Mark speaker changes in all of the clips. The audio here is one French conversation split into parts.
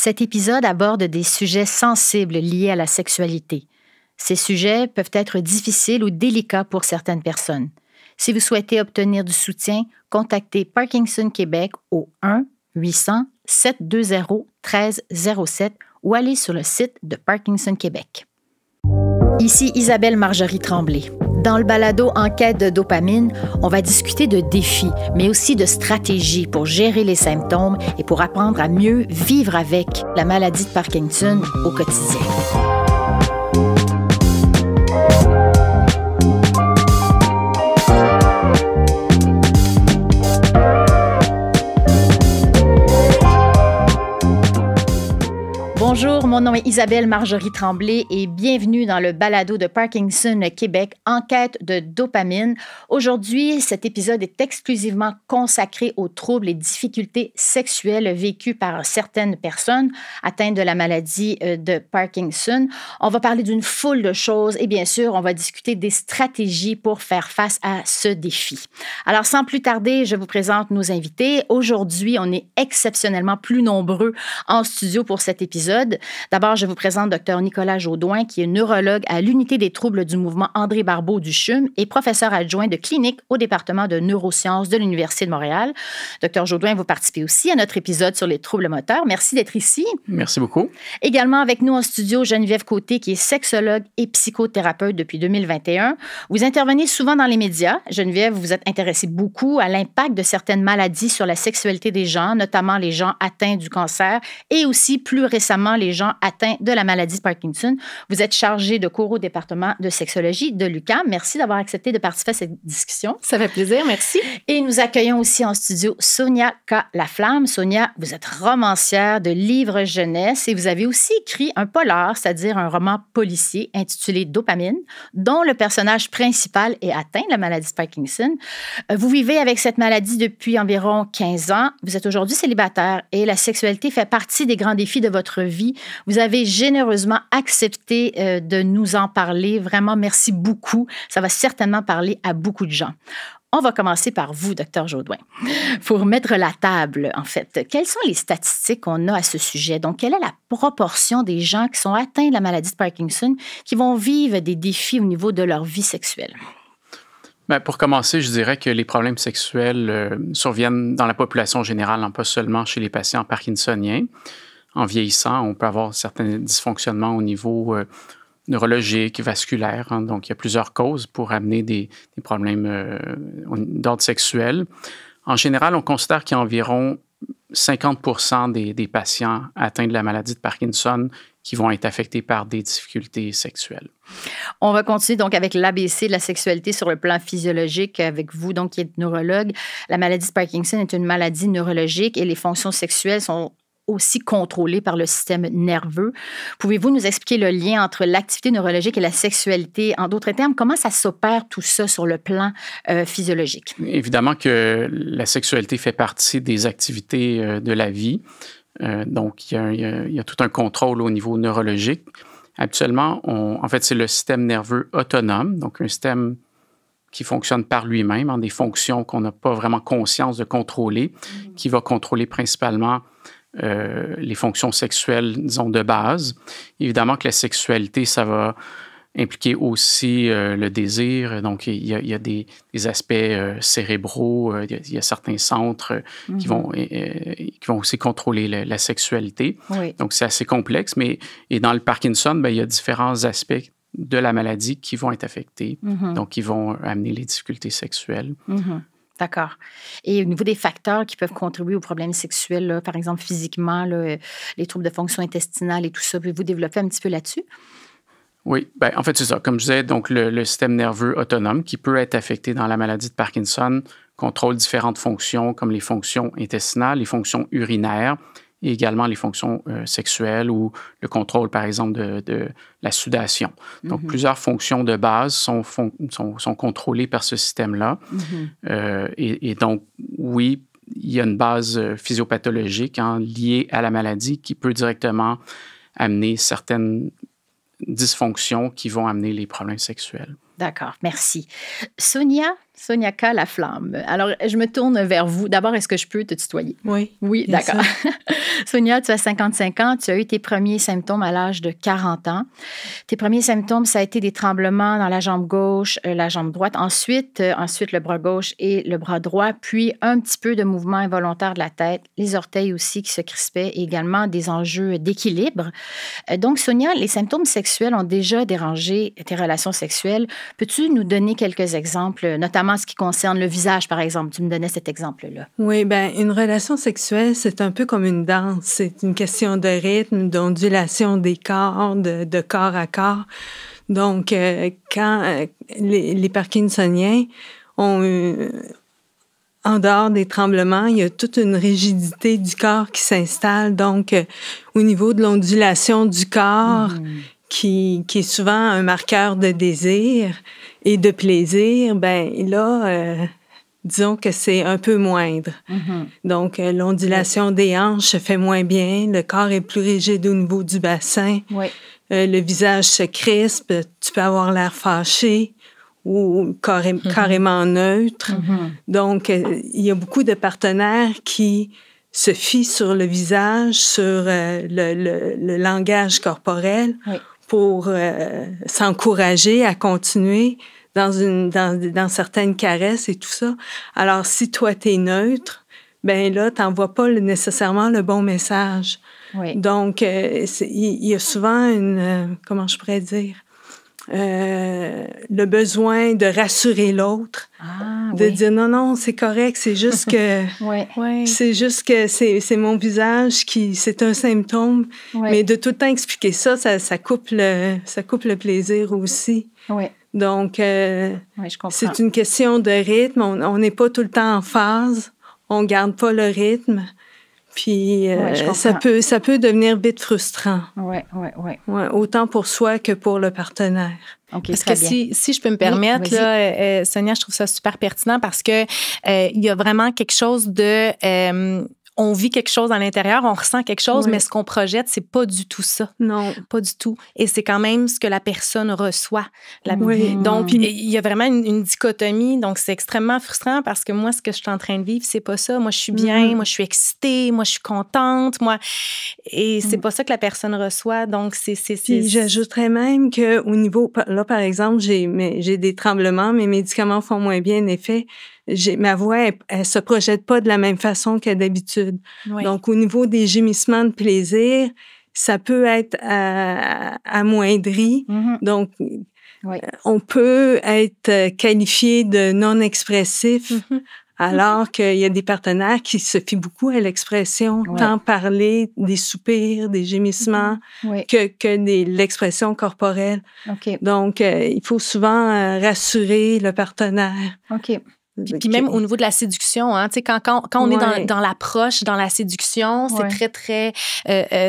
Speaker 1: Cet épisode aborde des sujets sensibles liés à la sexualité. Ces sujets peuvent être difficiles ou délicats pour certaines personnes. Si vous souhaitez obtenir du soutien, contactez Parkinson Québec au 1-800-720-1307 ou allez sur le site de Parkinson Québec. Ici Isabelle Marjorie Tremblay. Dans le balado Enquête de dopamine, on va discuter de défis, mais aussi de stratégies pour gérer les symptômes et pour apprendre à mieux vivre avec la maladie de Parkinson au quotidien. Bonjour, mon nom est Isabelle Marjorie Tremblay et bienvenue dans le balado de Parkinson Québec, Enquête de dopamine. Aujourd'hui, cet épisode est exclusivement consacré aux troubles et difficultés sexuelles vécues par certaines personnes atteintes de la maladie de Parkinson. On va parler d'une foule de choses et bien sûr, on va discuter des stratégies pour faire face à ce défi. Alors, sans plus tarder, je vous présente nos invités. Aujourd'hui, on est exceptionnellement plus nombreux en studio pour cet épisode. D'abord, je vous présente Dr Nicolas Jaudoin, qui est neurologue à l'unité des troubles du mouvement André Barbeau du CHUM et professeur adjoint de clinique au département de neurosciences de l'Université de Montréal. Dr Jaudoin, vous participez aussi à notre épisode sur les troubles moteurs. Merci d'être ici.
Speaker 2: Merci beaucoup.
Speaker 1: Également avec nous en studio, Geneviève Côté, qui est sexologue et psychothérapeute depuis 2021. Vous intervenez souvent dans les médias. Geneviève, vous vous êtes intéressée beaucoup à l'impact de certaines maladies sur la sexualité des gens, notamment les gens atteints du cancer et aussi plus récemment les gens atteints de la maladie de Parkinson. Vous êtes chargée de cours au département de sexologie de l'UQAM. Merci d'avoir accepté de participer à cette discussion.
Speaker 3: Ça fait plaisir, merci.
Speaker 1: Et nous accueillons aussi en studio Sonia K. Laflamme. Sonia, vous êtes romancière de livres jeunesse et vous avez aussi écrit un polar, c'est-à-dire un roman policier intitulé Dopamine, dont le personnage principal est atteint de la maladie de Parkinson. Vous vivez avec cette maladie depuis environ 15 ans. Vous êtes aujourd'hui célibataire et la sexualité fait partie des grands défis de votre vie. Vous avez généreusement accepté de nous en parler. Vraiment, merci beaucoup. Ça va certainement parler à beaucoup de gens. On va commencer par vous, Dr Jaudoin. Pour mettre la table, en fait, quelles sont les statistiques qu'on a à ce sujet? Donc, quelle est la proportion des gens qui sont atteints de la maladie de Parkinson qui vont vivre des défis au niveau de leur vie sexuelle?
Speaker 2: Bien, pour commencer, je dirais que les problèmes sexuels surviennent dans la population générale, pas seulement chez les patients parkinsoniens. En vieillissant, on peut avoir certains dysfonctionnements au niveau neurologique, vasculaire. Donc, il y a plusieurs causes pour amener des problèmes d'ordre sexuel. En général, on considère qu'il y a environ 50% des patients atteints de la maladie de Parkinson qui vont être affectés par des difficultés sexuelles.
Speaker 1: On va continuer donc avec l'ABC de la sexualité sur le plan physiologique avec vous, donc qui êtes neurologue. La maladie de Parkinson est une maladie neurologique et les fonctions sexuelles sont aussi contrôlées par le système nerveux. Pouvez-vous nous expliquer le lien entre l'activité neurologique et la sexualité? En d'autres termes, comment ça s'opère tout ça sur le plan physiologique?
Speaker 2: Évidemment que la sexualité fait partie des activités de la vie. Donc, il y a tout un contrôle au niveau neurologique. Habituellement, en fait, c'est le système nerveux autonome, donc un système qui fonctionne par lui-même, en des fonctions qu'on n'a pas vraiment conscience de contrôler, qui va contrôler principalement les fonctions sexuelles, disons, de base. Évidemment que la sexualité, ça va impliquer aussi le désir. Donc, il y a des aspects cérébraux, il y a certains centres qui vont aussi contrôler la sexualité.
Speaker 1: Oui.
Speaker 2: Donc, c'est assez complexe. Et dans le Parkinson, bien, il y a différents aspects de la maladie qui vont être affectés, donc qui vont amener les difficultés sexuelles.
Speaker 1: D'accord. Et au niveau des facteurs qui peuvent contribuer aux problèmes sexuels, là, par exemple physiquement, là, les troubles de fonction intestinale et tout ça, pouvez-vous développer un petit peu là-dessus?
Speaker 2: Oui, bien, en fait, c'est ça. Comme je disais, donc le système nerveux autonome qui peut être affecté dans la maladie de Parkinson contrôle différentes fonctions comme les fonctions intestinales, les fonctions urinaires et également les fonctions sexuelles ou le contrôle, par exemple, de la sudation. Donc, plusieurs fonctions de base sont contrôlées par ce système-là. Et donc, oui, il y a une base physiopathologique liée à la maladie qui peut directement amener certaines dysfonctions qui vont amener les problèmes sexuels.
Speaker 1: D'accord, merci. Sonia, Sonia K. Laflamme. Alors, je me tourne vers vous. D'abord, est-ce que je peux te tutoyer?
Speaker 3: Oui.
Speaker 1: Oui, d'accord. Sonia, tu as 55 ans. Tu as eu tes premiers symptômes à l'âge de 40 ans. Tes premiers symptômes, ça a été des tremblements dans la jambe gauche, la jambe droite. Ensuite, le bras gauche et le bras droit. Puis, un petit peu de mouvement involontaire de la tête. Les orteils aussi qui se crispaient. Et également des enjeux d'équilibre. Donc, Sonia, les symptômes sexuels ont déjà dérangé tes relations sexuelles. Peux-tu nous donner quelques exemples, notamment en ce qui concerne le visage, par exemple? Tu me donnais cet exemple-là.
Speaker 3: Oui, bien, une relation sexuelle, c'est un peu comme une danse. C'est une question de rythme, d'ondulation des corps, de corps à corps. Donc, quand les Parkinsoniens ont en dehors des tremblements, il y a toute une rigidité du corps qui s'installe. Donc, au niveau de l'ondulation du corps, qui est souvent un marqueur de désir et de plaisir, ben là, disons que c'est un peu moindre. Donc, l'ondulation des hanches se fait moins bien, le corps est plus rigide au niveau du bassin, le visage se crispe, tu peux avoir l'air fâché ou carrément neutre. Donc, il y a beaucoup de partenaires qui se fient sur le visage, sur le langage corporel pour s'encourager à continuer dans certaines caresses et tout ça. Alors, si toi, t'es neutre, ben là, t'envoies pas nécessairement le bon message. Donc, il y a souvent comment je pourrais dire, le besoin de rassurer l'autre, de dire non, c'est correct, c'est juste que c'est juste que c'est mon visage qui c'est un symptôme, mais de tout le temps expliquer ça coupe le plaisir aussi. Donc
Speaker 1: je comprends.
Speaker 3: c'est une question de rythme, on n'est pas tout le temps en phase, on garde pas le rythme. Puis ça peut devenir vite frustrant. Autant pour soi que pour le partenaire.
Speaker 4: Parce que si je peux me permettre, là, Sonia, je trouve ça super pertinent parce que il y a vraiment quelque chose de on vit quelque chose à l'intérieur, on ressent quelque chose, mais ce qu'on projette, c'est pas du tout ça.
Speaker 3: Non.
Speaker 4: Pas du tout. Et c'est quand même ce que la personne reçoit. Donc, il y a vraiment une dichotomie. Donc, c'est extrêmement frustrant parce que moi, ce que je suis en train de vivre, c'est pas ça. Moi, je suis bien, moi, je suis excitée, moi, je suis contente, et c'est pas ça que la personne reçoit. Donc,
Speaker 3: Puis, j'ajouterais même qu'au niveau, là, par exemple, j'ai des tremblements, mes médicaments font moins bien effet. Ma voix, elle se projette pas de la même façon que d'habitude. Donc, au niveau des gémissements de plaisir, ça peut être amoindri. Donc, on peut être qualifié de non-expressif, alors qu'il y a des partenaires qui se fient beaucoup à l'expression, tant parler des soupirs, des gémissements, que l'expression corporelle. Donc, il faut souvent rassurer le partenaire.
Speaker 4: Puis même au niveau de la séduction, hein, tu sais, quand on est dans l'approche, dans la séduction, c'est très, très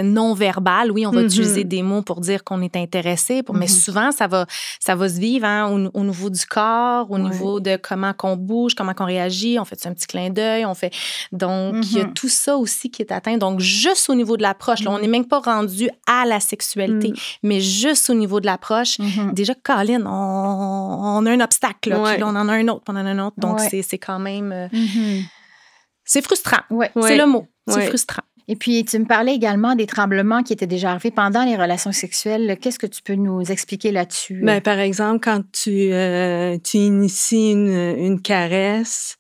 Speaker 4: non-verbal. Oui, on va utiliser des mots pour dire qu'on est intéressé, mais souvent, ça va se vivre au niveau du corps, au niveau de comment qu'on bouge, comment qu'on réagit. On fait un petit clin d'œil, Donc, il y a tout ça aussi qui est atteint. Donc, juste au niveau de l'approche, là, on n'est même pas rendu à la sexualité, mais juste au niveau de l'approche, déjà, Colin, on a un obstacle, là, puis là, on en a un autre, on en a un autre. Donc, c'est quand même... c'est frustrant. C'est le mot. C'est frustrant.
Speaker 1: Et puis, tu me parlais également des tremblements qui étaient déjà arrivés pendant les relations sexuelles. Qu'est-ce que tu peux nous expliquer là-dessus?
Speaker 3: Ben, par exemple, quand tu inities une caresse,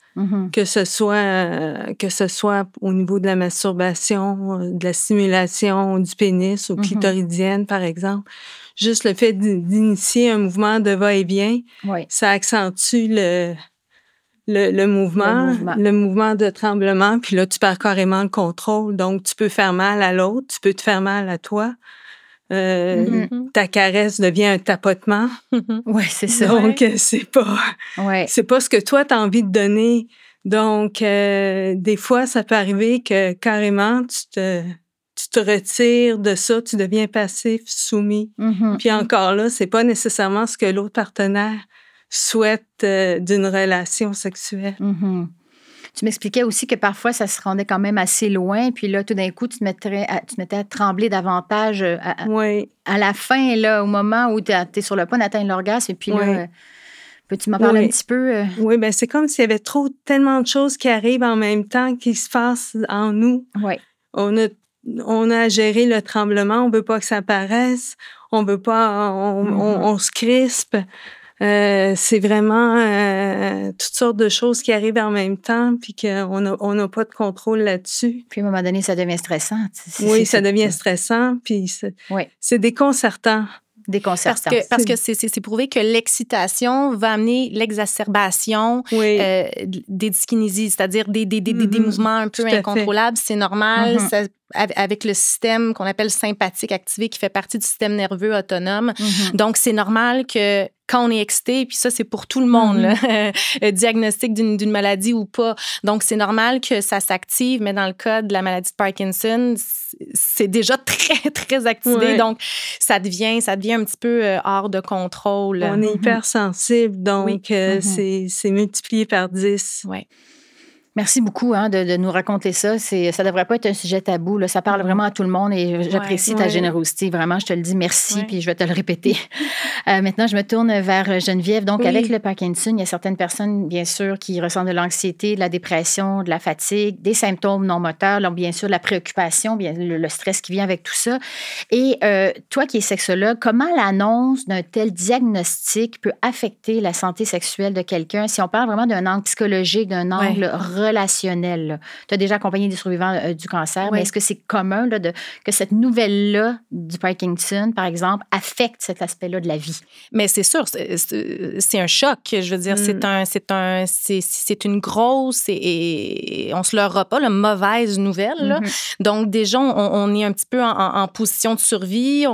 Speaker 3: que ce soit au niveau de la masturbation, de la stimulation du pénis ou clitoridienne, par exemple, juste le fait d'initier un mouvement de va-et-vient, ça accentue le mouvement de tremblement, puis là, tu perds carrément le contrôle. Donc, tu peux faire mal à l'autre, tu peux te faire mal à toi. Ta caresse devient un tapotement.
Speaker 1: C'est ça.
Speaker 3: Donc, c'est pas ce que toi, tu as envie de donner. Donc, des fois, ça peut arriver que carrément, tu te retires de ça, tu deviens passif, soumis. Puis encore là, c'est pas nécessairement ce que l'autre partenaire souhaite d'une relation sexuelle.
Speaker 1: Tu m'expliquais aussi que parfois, ça se rendait quand même assez loin. Puis là, tout d'un coup, tu te mettais à trembler davantage à la fin, là, au moment où tu es sur le point d'atteindre l'orgasme. Et puis là, Peux-tu m'en parler un petit peu?
Speaker 3: Oui, bien, c'est comme s'il y avait tellement de choses qui arrivent en même temps, qui se passent en nous.
Speaker 1: Oui.
Speaker 3: On a à gérer le tremblement, on veut pas que ça apparaisse, on veut pas, on se crispe. C'est vraiment toutes sortes de choses qui arrivent en même temps, puis qu'on n'a pas de contrôle là-dessus.
Speaker 1: Puis à un moment donné, ça devient stressant.
Speaker 3: Oui, ça devient stressant, puis c'est déconcertant.
Speaker 1: Déconcertant.
Speaker 4: Parce que c'est prouvé que l'excitation va amener l'exacerbation des dyskinésies, c'est-à-dire des mouvements un peu incontrôlables. C'est normal. Ça, avec le système qu'on appelle sympathique activé, qui fait partie du système nerveux autonome. Donc, c'est normal que quand on est excité, puis ça, c'est pour tout le monde, là, diagnostic d'une maladie ou pas. Donc, c'est normal que ça s'active, mais dans le cas de la maladie de Parkinson, c'est déjà très, très activé. Donc, ça devient un petit peu hors de contrôle.
Speaker 3: On est hypersensible, donc c'est multiplié par 10.
Speaker 4: Oui.
Speaker 1: Merci beaucoup de nous raconter ça. Ça ne devrait pas être un sujet tabou. Là. Ça parle vraiment à tout le monde et j'apprécie ta générosité. Vraiment, je te le dis merci, puis je vais te le répéter. Maintenant, je me tourne vers Geneviève. Donc, avec le Parkinson, il y a certaines personnes, bien sûr, qui ressentent de l'anxiété, de la dépression, de la fatigue, des symptômes non moteurs, donc, bien sûr, la préoccupation, bien, le stress qui vient avec tout ça. Et toi qui es sexologue, comment l'annonce d'un tel diagnostic peut affecter la santé sexuelle de quelqu'un si on parle vraiment d'un angle psychologique, d'un angle relationnel? Tu as déjà accompagné des survivants du cancer, mais est-ce que c'est commun là, que cette nouvelle-là du Parkinson, par exemple, affecte cet aspect-là de la vie?
Speaker 4: Mais c'est sûr, c'est un choc. Je veux dire, c'est une grosse et on se leurra pas, la mauvaise nouvelle. Là. Donc, déjà, on est un petit peu en position de survie.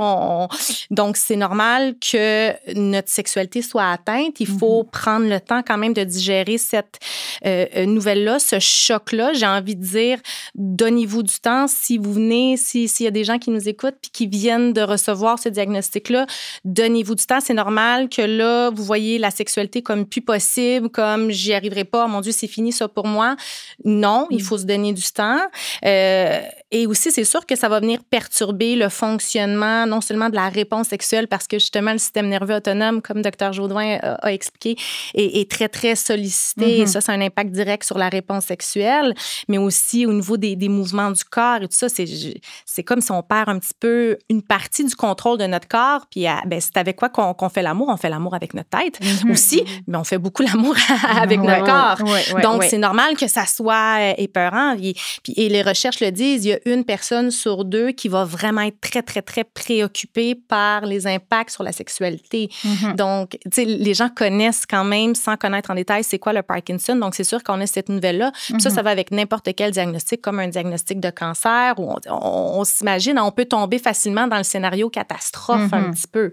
Speaker 4: Donc, c'est normal que notre sexualité soit atteinte. Il faut prendre le temps quand même de digérer cette nouvelle-là, ce choc-là. J'ai envie de dire, donnez-vous du temps. Si vous venez, s'il y a des gens qui nous écoutent puis qui viennent de recevoir ce diagnostic-là, donnez-vous du temps. C'est normal que là, vous voyez la sexualité comme plus possible, comme j'y arriverai pas, oh mon Dieu, c'est fini ça pour moi. Non, il faut se donner du temps. Et aussi, c'est sûr que ça va venir perturber le fonctionnement, non seulement de la réponse sexuelle, parce que justement, le système nerveux autonome, comme Dr. Jodoin a expliqué, est très, très sollicité. Et ça a un impact direct sur la réponse sexuelle, mais aussi au niveau des mouvements du corps et tout ça. C'est comme si on perd un petit peu une partie du contrôle de notre corps. Puis, c'est avec quoi qu'on fait l'amour? On fait l'amour avec notre tête aussi, mais on fait beaucoup l'amour avec notre corps. Donc, c'est normal que ça soit épeurant. Et les recherches le disent, il y a une personne sur deux qui va vraiment être très, très, très préoccupée par les impacts sur la sexualité. Donc, tu sais, les gens connaissent quand même, sans connaître en détail, c'est quoi le Parkinson. Donc, c'est sûr qu'on a cette nouvelle-là. Puis ça va avec n'importe quel diagnostic, comme un diagnostic de cancer, où on s'imagine, on peut tomber facilement dans le scénario catastrophe un petit peu.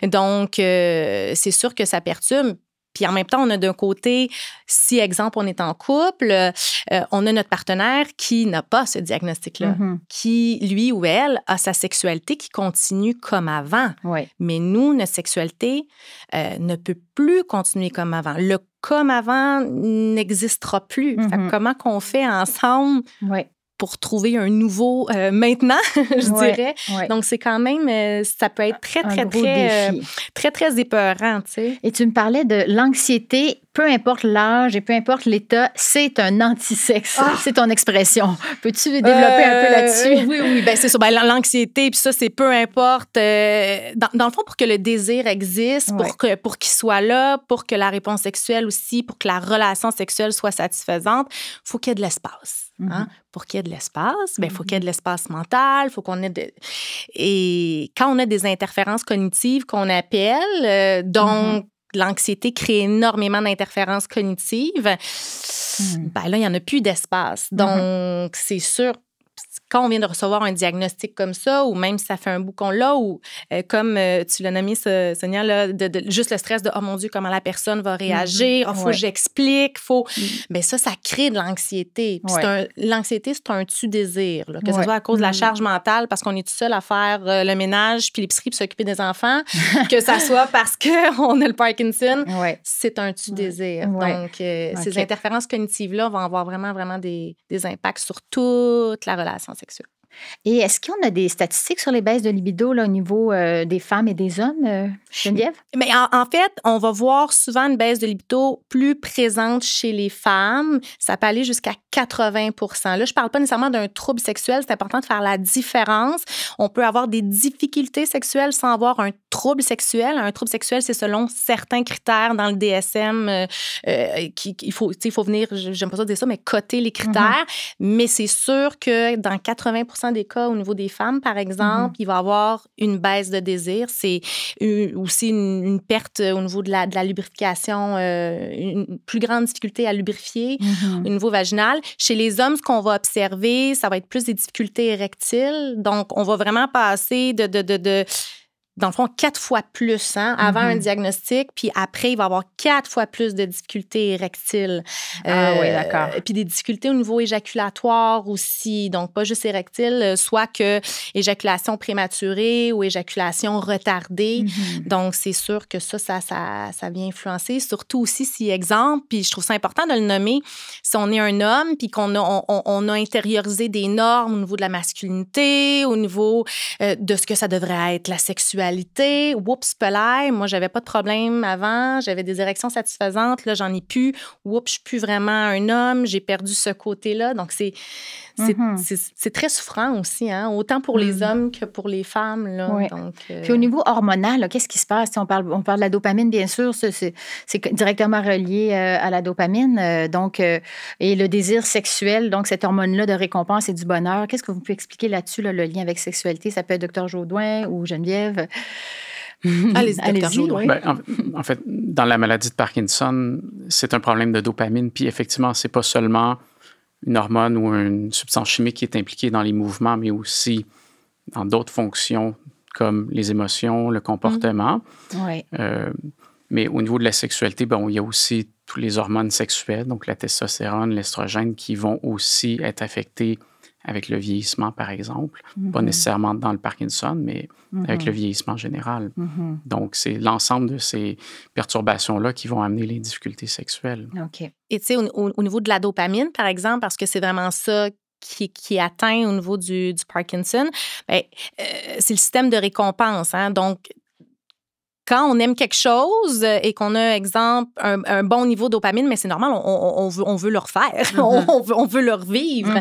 Speaker 4: Donc, c'est sûr que ça perturbe. Puis en même temps, on a d'un côté, si, exemple, on est en couple, on a notre partenaire qui n'a pas ce diagnostic-là, qui, lui ou elle, a sa sexualité qui continue comme avant. Mais nous, notre sexualité ne peut plus continuer comme avant. Le comme avant n'existera plus. Fait que comment qu'on fait ensemble pour trouver un nouveau maintenant, je dirais. Donc, c'est quand même, ça peut être très, très, très, très épeurant, tu sais.
Speaker 1: Et tu me parlais de l'anxiété, peu importe l'âge et peu importe l'état, c'est un anti-sexe. C'est ton expression. Peux-tu développer un peu là-dessus?
Speaker 4: Oui, ben c'est ça. Ben, l'anxiété, puis ça, c'est peu importe. Dans le fond, pour que le désir existe, pour qu'il soit là, pour que la réponse sexuelle aussi, pour que la relation sexuelle soit satisfaisante, il faut qu'il y ait de l'espace. Pour qu'il y ait de l'espace, il faut qu'il y ait de l'espace mental, faut qu'on ait Et quand on a des interférences cognitives qu'on appelle, donc l'anxiété crée énormément d'interférences cognitives, ben là, il n'y en a plus d'espace. Donc, c'est sûr, quand on vient de recevoir un diagnostic comme ça, ou même si ça fait un bout qu'on l'a, ou comme tu l'as nommé, Sonia, là, juste le stress de « Oh mon Dieu, comment la personne va réagir? Il faut que j'explique. » Bien ça crée de l'anxiété. L'anxiété, c'est un tu-désir, là, que ce soit à cause de la charge mentale, parce qu'on est tout seul à faire le ménage, puis l'épicerie, puis s'occuper des enfants, que ça soit parce qu'on a le Parkinson, c'est un tu-désir. Donc, ces interférences cognitives-là vont avoir vraiment, vraiment des impacts sur toute la relation sexuelle.
Speaker 1: Et est-ce qu'on a des statistiques sur les baisses de libido là, au niveau des femmes et des hommes, Geneviève?
Speaker 4: Mais en fait, on va voir souvent une baisse de libido plus présente chez les femmes. Ça peut aller jusqu'à 80 %. Là, je ne parle pas nécessairement d'un trouble sexuel. C'est important de faire la différence. On peut avoir des difficultés sexuelles sans avoir un trouble sexuel. Un trouble sexuel, c'est selon certains critères dans le DSM il faut venir, j'aime pas ça dire ça, mais coter les critères. Mais c'est sûr que dans 80 % des cas, au niveau des femmes, par exemple, il va y avoir une baisse de désir. C'est aussi une perte au niveau de la lubrification, une plus grande difficulté à lubrifier au niveau vaginal. Chez les hommes, ce qu'on va observer, ça va être plus des difficultés érectiles. Donc, on va vraiment passer dans le fond, 4 fois plus avant un diagnostic, puis après, il va y avoir 4 fois plus de difficultés érectiles.
Speaker 1: Oui, d'accord.
Speaker 4: Puis des difficultés au niveau éjaculatoire aussi, donc pas juste érectile, soit que éjaculation prématurée ou éjaculation retardée. Donc, c'est sûr que ça vient influencer, surtout aussi si, exemple, puis je trouve ça important de le nommer, si on est un homme, puis qu'on a intériorisé des normes au niveau de la masculinité, au niveau de ce que ça devrait être, la sexualité. Oups, pelaille, moi, j'avais pas de problème avant, j'avais des érections satisfaisantes, là, j'en ai plus. Oups, je suis plus vraiment un homme, j'ai perdu ce côté-là. Donc, c'est très souffrant aussi, hein? Autant pour les hommes que pour les femmes. Là.
Speaker 1: Oui.
Speaker 4: Donc,
Speaker 1: Puis au niveau hormonal, là, qu'est-ce qui se passe? On parle de la dopamine, bien sûr, c'est directement relié à la dopamine. Et le désir sexuel, donc cette hormone-là de récompense et du bonheur. Qu'est-ce que vous pouvez expliquer là-dessus, là, le lien avec sexualité? Ça peut être Dr. Jodoin ou Geneviève.
Speaker 4: Allez-y, Dr. Jodoin.
Speaker 2: Oui. En fait, dans la maladie de Parkinson, c'est un problème de dopamine. Puis effectivement, c'est pas seulement une hormone ou une substance chimique qui est impliquée dans les mouvements, mais aussi dans d'autres fonctions comme les émotions, le comportement.
Speaker 1: Oui.
Speaker 2: Mais au niveau de la sexualité, il y a aussi toutes les hormones sexuelles, donc la testostérone, l'estrogène, qui vont aussi être affectées avec le vieillissement, par exemple. Pas nécessairement dans le Parkinson, mais avec le vieillissement en général. Donc, c'est l'ensemble de ces perturbations-là qui vont amener les difficultés sexuelles.
Speaker 1: OK.
Speaker 4: Et tu sais, au niveau de la dopamine, par exemple, parce que c'est vraiment ça qui est atteint au niveau du Parkinson, c'est le système de récompense. Hein? Donc, quand on aime quelque chose et qu'on a, exemple, un bon niveau de dopamine, mais c'est normal, on veut le refaire, on veut le revivre.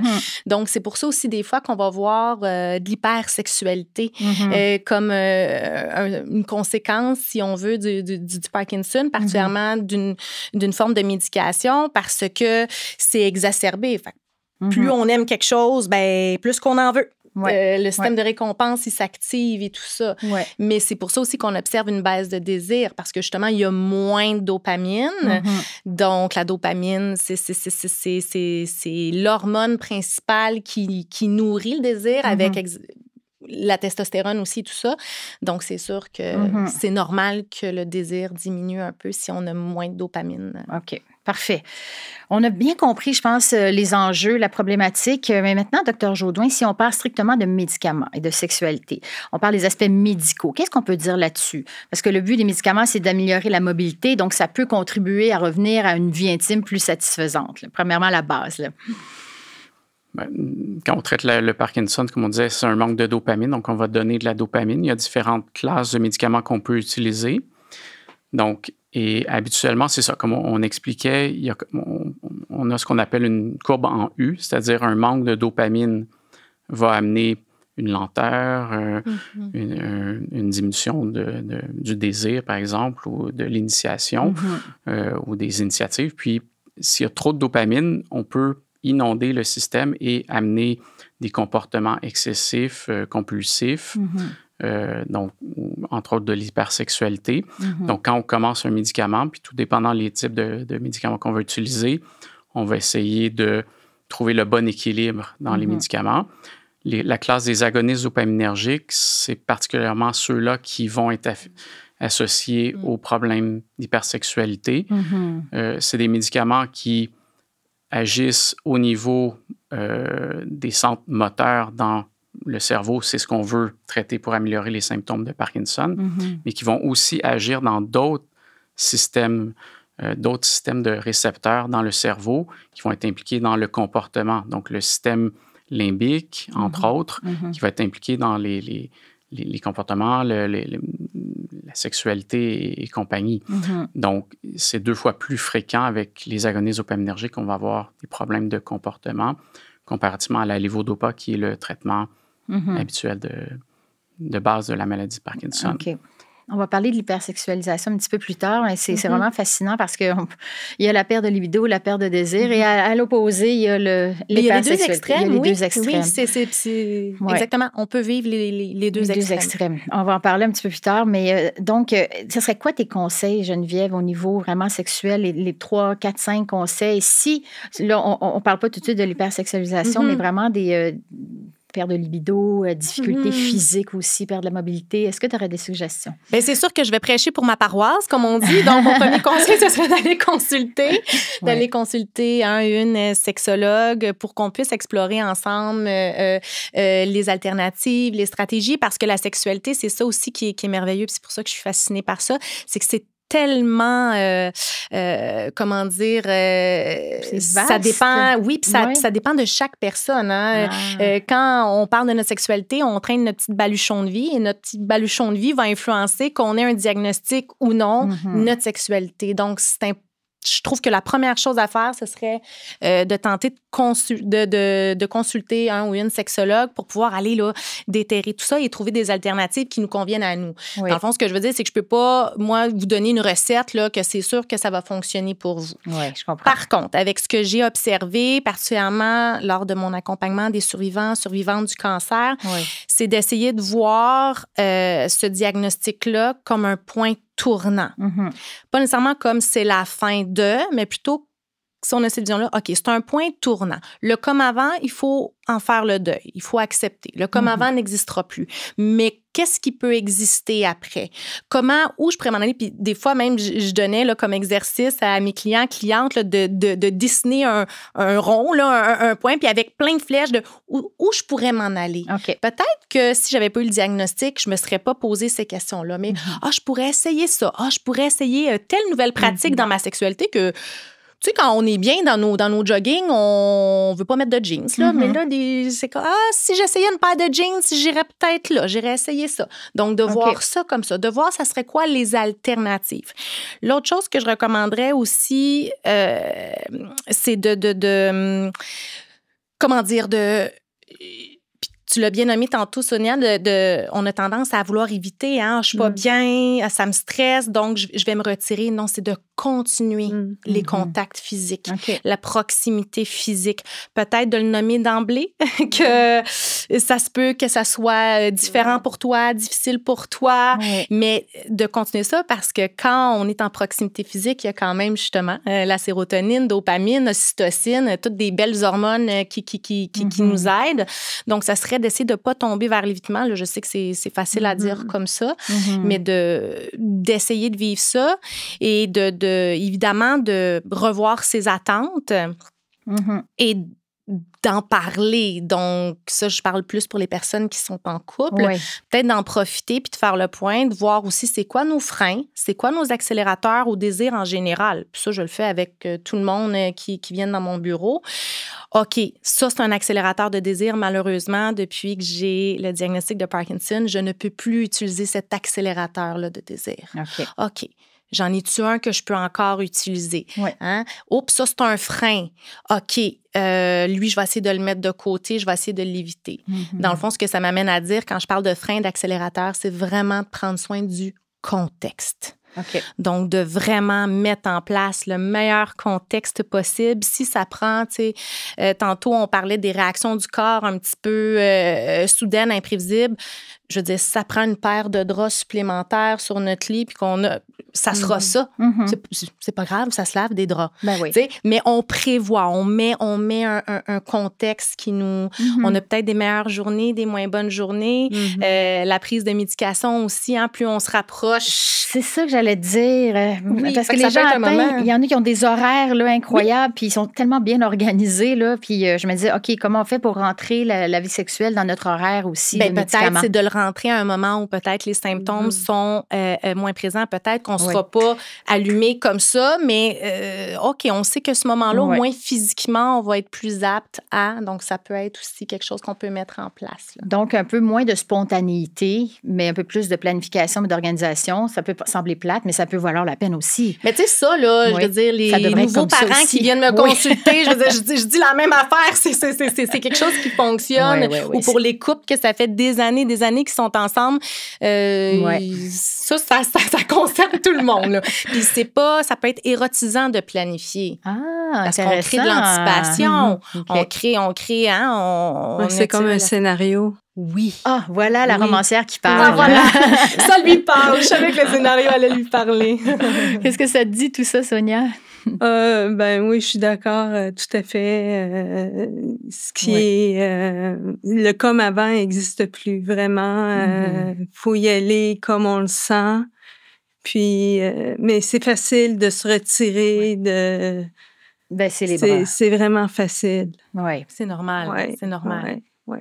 Speaker 4: Donc, c'est pour ça aussi des fois qu'on va voir de l'hypersexualité comme une conséquence, si on veut, du Parkinson, particulièrement d'une forme de médication, parce que c'est exacerbé. Fait, plus on aime quelque chose, plus qu'on en veut. Ouais. Le système de récompense, il s'active et tout ça. Ouais. Mais c'est pour ça aussi qu'on observe une baisse de désir parce que justement, il y a moins de dopamine. Donc, la dopamine, c'est l'hormone principale qui nourrit le désir avec la testostérone aussi, tout ça. Donc, c'est sûr que c'est normal que le désir diminue un peu si on a moins de dopamine.
Speaker 1: OK. Parfait. On a bien compris, je pense, les enjeux, la problématique. Mais maintenant, Dr. Jodoin, si on parle strictement de médicaments et de sexualité, on parle des aspects médicaux. Qu'est-ce qu'on peut dire là-dessus? Parce que le but des médicaments, c'est d'améliorer la mobilité. Donc, ça peut contribuer à revenir à une vie intime plus satisfaisante. Là. Premièrement, la base. Là.
Speaker 2: Quand on traite le Parkinson, comme on disait, c'est un manque de dopamine. Donc, on va donner de la dopamine. Il y a différentes classes de médicaments qu'on peut utiliser. Donc, et habituellement, c'est ça, comme on expliquait, on a ce qu'on appelle une courbe en U, c'est-à-dire un manque de dopamine va amener une lenteur, une diminution du désir, par exemple, ou de l'initiation, ou des initiatives. Puis, s'il y a trop de dopamine, on peut inonder le système et amener des comportements excessifs, compulsifs, donc, entre autres de l'hypersexualité. Donc, quand on commence un médicament, puis tout dépendant les types de médicaments qu'on va utiliser, on va essayer de trouver le bon équilibre dans les médicaments. La classe des agonistes dopaminergiques, c'est particulièrement ceux-là qui vont être associés aux problèmes d'hypersexualité. C'est des médicaments qui agissent au niveau des centres moteurs dans le cerveau, c'est ce qu'on veut traiter pour améliorer les symptômes de Parkinson, mais qui vont aussi agir dans d'autres systèmes de récepteurs dans le cerveau qui vont être impliqués dans le comportement. Donc, le système limbique, entre autres, qui va être impliqué dans les comportements, la sexualité et compagnie. Donc, c'est 2 fois plus fréquent avec les agonistes dopaminergiques qu'on va avoir des problèmes de comportement comparativement à la lévodopa, qui est le traitement habituel de base de la maladie de Parkinson.
Speaker 1: OK. On va parler de l'hypersexualisation un petit peu plus tard. C'est vraiment fascinant parce qu'il y a la perte de libido, la perte de désir, et à l'opposé, il y a l'hypersexualité.
Speaker 4: Il y a les deux extrêmes.
Speaker 1: Il y a les deux extrêmes.
Speaker 4: Oui, exactement. On peut vivre les deux extrêmes.
Speaker 1: On va en parler un petit peu plus tard. Mais donc, ce serait quoi tes conseils, Geneviève, au niveau vraiment sexuel, les 3, 4, 5 conseils? Si, là, on ne parle pas tout de suite de l'hypersexualisation, mais vraiment des... perte de libido, difficultés physiques aussi, perte de la mobilité. Est-ce que tu aurais des suggestions?
Speaker 4: Bien, c'est sûr que je vais prêcher pour ma paroisse, comme on dit. Donc, mon premier conseil, ce serait d'aller consulter une sexologue pour qu'on puisse explorer ensemble les alternatives, les stratégies, parce que la sexualité, c'est ça aussi qui est merveilleux. Puis c'est pour ça que je suis fascinée par ça. C'est que c'est tellement, comment dire, ça dépend, puis ça dépend de chaque personne. Hein. Quand on parle de notre sexualité, on traîne notre petit baluchon de vie et notre petit baluchon de vie va influencer qu'on ait un diagnostic ou non, notre sexualité. Donc, je trouve que la première chose à faire, ce serait de tenter de consulter un ou une sexologue pour pouvoir aller là, déterrer tout ça et trouver des alternatives qui nous conviennent à nous. Oui. Dans le fond, ce que je veux dire, c'est que je peux pas, moi, vous donner une recette là, que c'est sûr que ça va fonctionner pour vous.
Speaker 1: Oui, je comprends.
Speaker 4: Par contre, avec ce que j'ai observé, particulièrement lors de mon accompagnement des survivantes du cancer, c'est d'essayer de voir ce diagnostic-là comme un point tournant. Pas nécessairement comme c'est la fin de, mais plutôt si on a cette vision-là, OK, c'est un point tournant. Le comme avant, il faut en faire le deuil. Il faut accepter. Le comme avant n'existera plus. Mais qu'est-ce qui peut exister après? Où je pourrais m'en aller? Puis des fois, même, je donnais là, comme exercice à mes clientes là, de dessiner un rond, là, un point, puis avec plein de flèches de où je pourrais m'en aller.
Speaker 1: Okay.
Speaker 4: Peut-être que si j'avais pas eu le diagnostic, je me serais pas posé ces questions-là. Mais je pourrais essayer ça. Je pourrais essayer telle nouvelle pratique dans ma sexualité que... Tu sais, quand on est bien dans nos jogging, on veut pas mettre de jeans, là. Mais là, c'est comme, si j'essayais une paire de jeans, j'irais peut-être là, j'irais essayer ça. Donc, de voir ça comme ça, de voir ça serait quoi les alternatives. L'autre chose que je recommanderais aussi, c'est comment dire, tu l'as bien nommé tantôt, Sonia, on a tendance à vouloir éviter. Hein? Je suis pas bien, ça me stresse, donc je vais me retirer. Non, c'est de continuer les contacts physiques, la proximité physique. Peut-être de le nommer d'emblée, que ça se peut que ça soit différent pour toi, difficile pour toi, mais de continuer ça parce que quand on est en proximité physique, il y a quand même justement la sérotonine, dopamine, ocytocine, toutes des belles hormones qui nous aident. Donc, ça serait d'essayer de ne pas tomber vers l'évitement. Là, je sais que c'est facile à dire comme ça, mais d'essayer de vivre ça et évidemment, de revoir ses attentes et d'en parler. Donc, ça, je parle plus pour les personnes qui sont en couple. Peut-être d'en profiter puis de faire le point, de voir aussi c'est quoi nos freins, c'est quoi nos accélérateurs au désir en général. Puis ça, je le fais avec tout le monde qui viennent dans mon bureau. OK, ça, c'est un accélérateur de désir. Malheureusement, depuis que j'ai le diagnostic de Parkinson, je ne peux plus utiliser cet accélérateur-là de désir. OK. J'en ai-tu un que je peux encore utiliser? Hein? Oups, ça, c'est un frein. OK, lui, je vais essayer de le mettre de côté, je vais essayer de l'éviter. Dans le fond, ce que ça m'amène à dire quand je parle de frein, d'accélérateur, c'est vraiment de prendre soin du contexte. Donc, de vraiment mettre en place le meilleur contexte possible. Si ça prend, tu sais, tantôt, on parlait des réactions du corps un petit peu soudaines, imprévisibles. Je veux dire, si ça prend une paire de draps supplémentaires sur notre lit, puis ça sera ça. C'est pas grave, ça se lave des draps. Mais on prévoit, on met un contexte qui nous... On a peut-être des meilleures journées, des moins bonnes journées. La prise de médication aussi, hein, plus on se rapproche.
Speaker 1: C'est ça que j'allais te dire. Parce que les gens atteignent, il y en a qui ont des horaires là, incroyables, puis ils sont tellement bien organisés. Là, puis je me disais, OK, comment on fait pour rentrer la vie sexuelle dans notre horaire aussi?
Speaker 4: Peut-être, c'est de le rentrer à un moment où peut-être les symptômes sont moins présents. Peut-être qu'on ne sera pas allumé comme ça, mais OK, on sait que ce moment-là, au moins physiquement, on va être plus apte à. Donc, ça peut être aussi quelque chose qu'on peut mettre en place. Là.
Speaker 1: Donc, un peu moins de spontanéité, mais un peu plus de planification et d'organisation. Ça peut sembler plate, mais ça peut valoir la peine aussi.
Speaker 4: Mais tu sais, ça, là, je veux dire, les nouveaux parents qui viennent me consulter, je veux dire, je dis la même affaire. C'est quelque chose qui fonctionne. Ou pour les couples que ça fait des années qui sont ensemble, ça concerne tout le monde. Là. Puis ça peut être érotisant de planifier. Parce qu'on crée de l'anticipation. On crée,
Speaker 3: c'est comme un scénario.
Speaker 4: Oui.
Speaker 1: Voilà la romancière qui parle.
Speaker 4: Voilà. Ça lui parle. Je savais que le scénario allait lui parler.
Speaker 1: Qu'est-ce que ça te dit, tout ça, Sonia?
Speaker 3: Oui, je suis d'accord, tout à fait. Ce qui est... le comme avant n'existe plus vraiment. Faut y aller comme on le sent. Puis, mais c'est facile de se retirer de...
Speaker 1: Baisser les bras.
Speaker 3: C'est vraiment facile.
Speaker 1: Oui.
Speaker 4: C'est normal. C'est normal.
Speaker 3: Oui.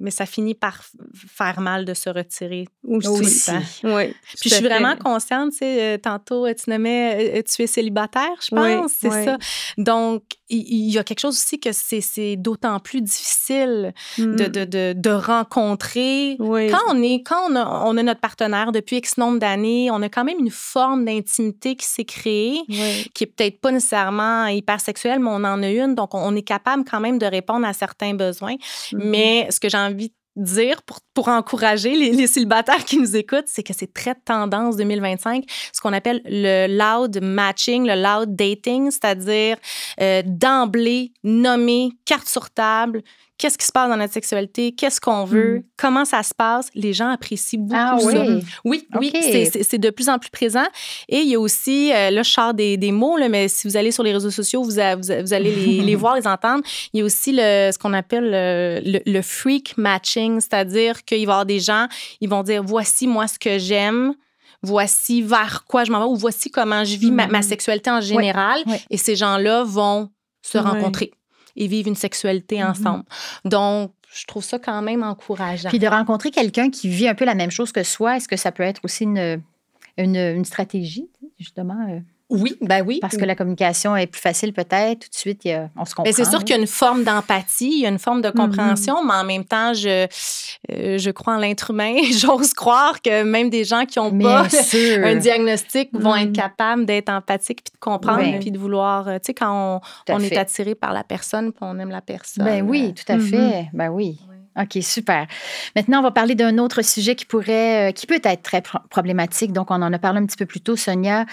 Speaker 4: Mais ça finit par faire mal de se retirer
Speaker 3: aussi. Oui.
Speaker 4: Puis je suis vraiment consciente, tu sais, tantôt tu nommais tu es célibataire, je pense, c'est ça. Donc il y a quelque chose aussi que c'est d'autant plus difficile de rencontrer.
Speaker 3: Oui.
Speaker 4: Quand on a notre partenaire depuis X nombre d'années, on a quand même une forme d'intimité qui s'est créée, qui est peut-être pas nécessairement hypersexuelle, mais on en a une, donc on est capable quand même de répondre à certains besoins. Mais ce que j'ai envie de dire pour encourager les célibataires qui nous écoutent, c'est que c'est très tendance 2025, ce qu'on appelle le loud matching, le loud dating, c'est-à-dire d'emblée nommer, carte sur table, qu'est-ce qui se passe dans notre sexualité, qu'est-ce qu'on veut, comment ça se passe. Les gens apprécient beaucoup ça. Oui, c'est de plus en plus présent. Et il y a aussi, là, je sors des mots, là, mais si vous allez sur les réseaux sociaux, vous allez les voir, les entendre. Il y a aussi ce qu'on appelle le freak matching, c'est-à-dire qu'il va y avoir des gens, ils vont dire, voici moi ce que j'aime, voici vers quoi je m'en vais, ou voici comment je vis ma sexualité en général. Et ces gens-là vont se rencontrer et vivent une sexualité ensemble. Donc, je trouve ça quand même encourageant.
Speaker 1: Puis de rencontrer quelqu'un qui vit un peu la même chose que soi, est-ce que ça peut être aussi une stratégie, justement?
Speaker 4: Oui, ben oui.
Speaker 1: Parce que la communication est plus facile peut-être, tout de suite, on se comprend.
Speaker 4: Mais c'est sûr qu'il y a une forme d'empathie, il y a une forme de compréhension, mais en même temps, je crois en l'être humain. J'ose croire que même des gens qui n'ont pas un diagnostic vont être capables d'être empathiques puis de comprendre puis de vouloir... Tu sais, quand on est attiré par la personne puis on aime la personne.
Speaker 1: Ben oui, tout à fait. Ben oui. OK, super. Maintenant, on va parler d'un autre sujet qui peut être très problématique. Donc, on en a parlé un petit peu plus tôt, Sonia,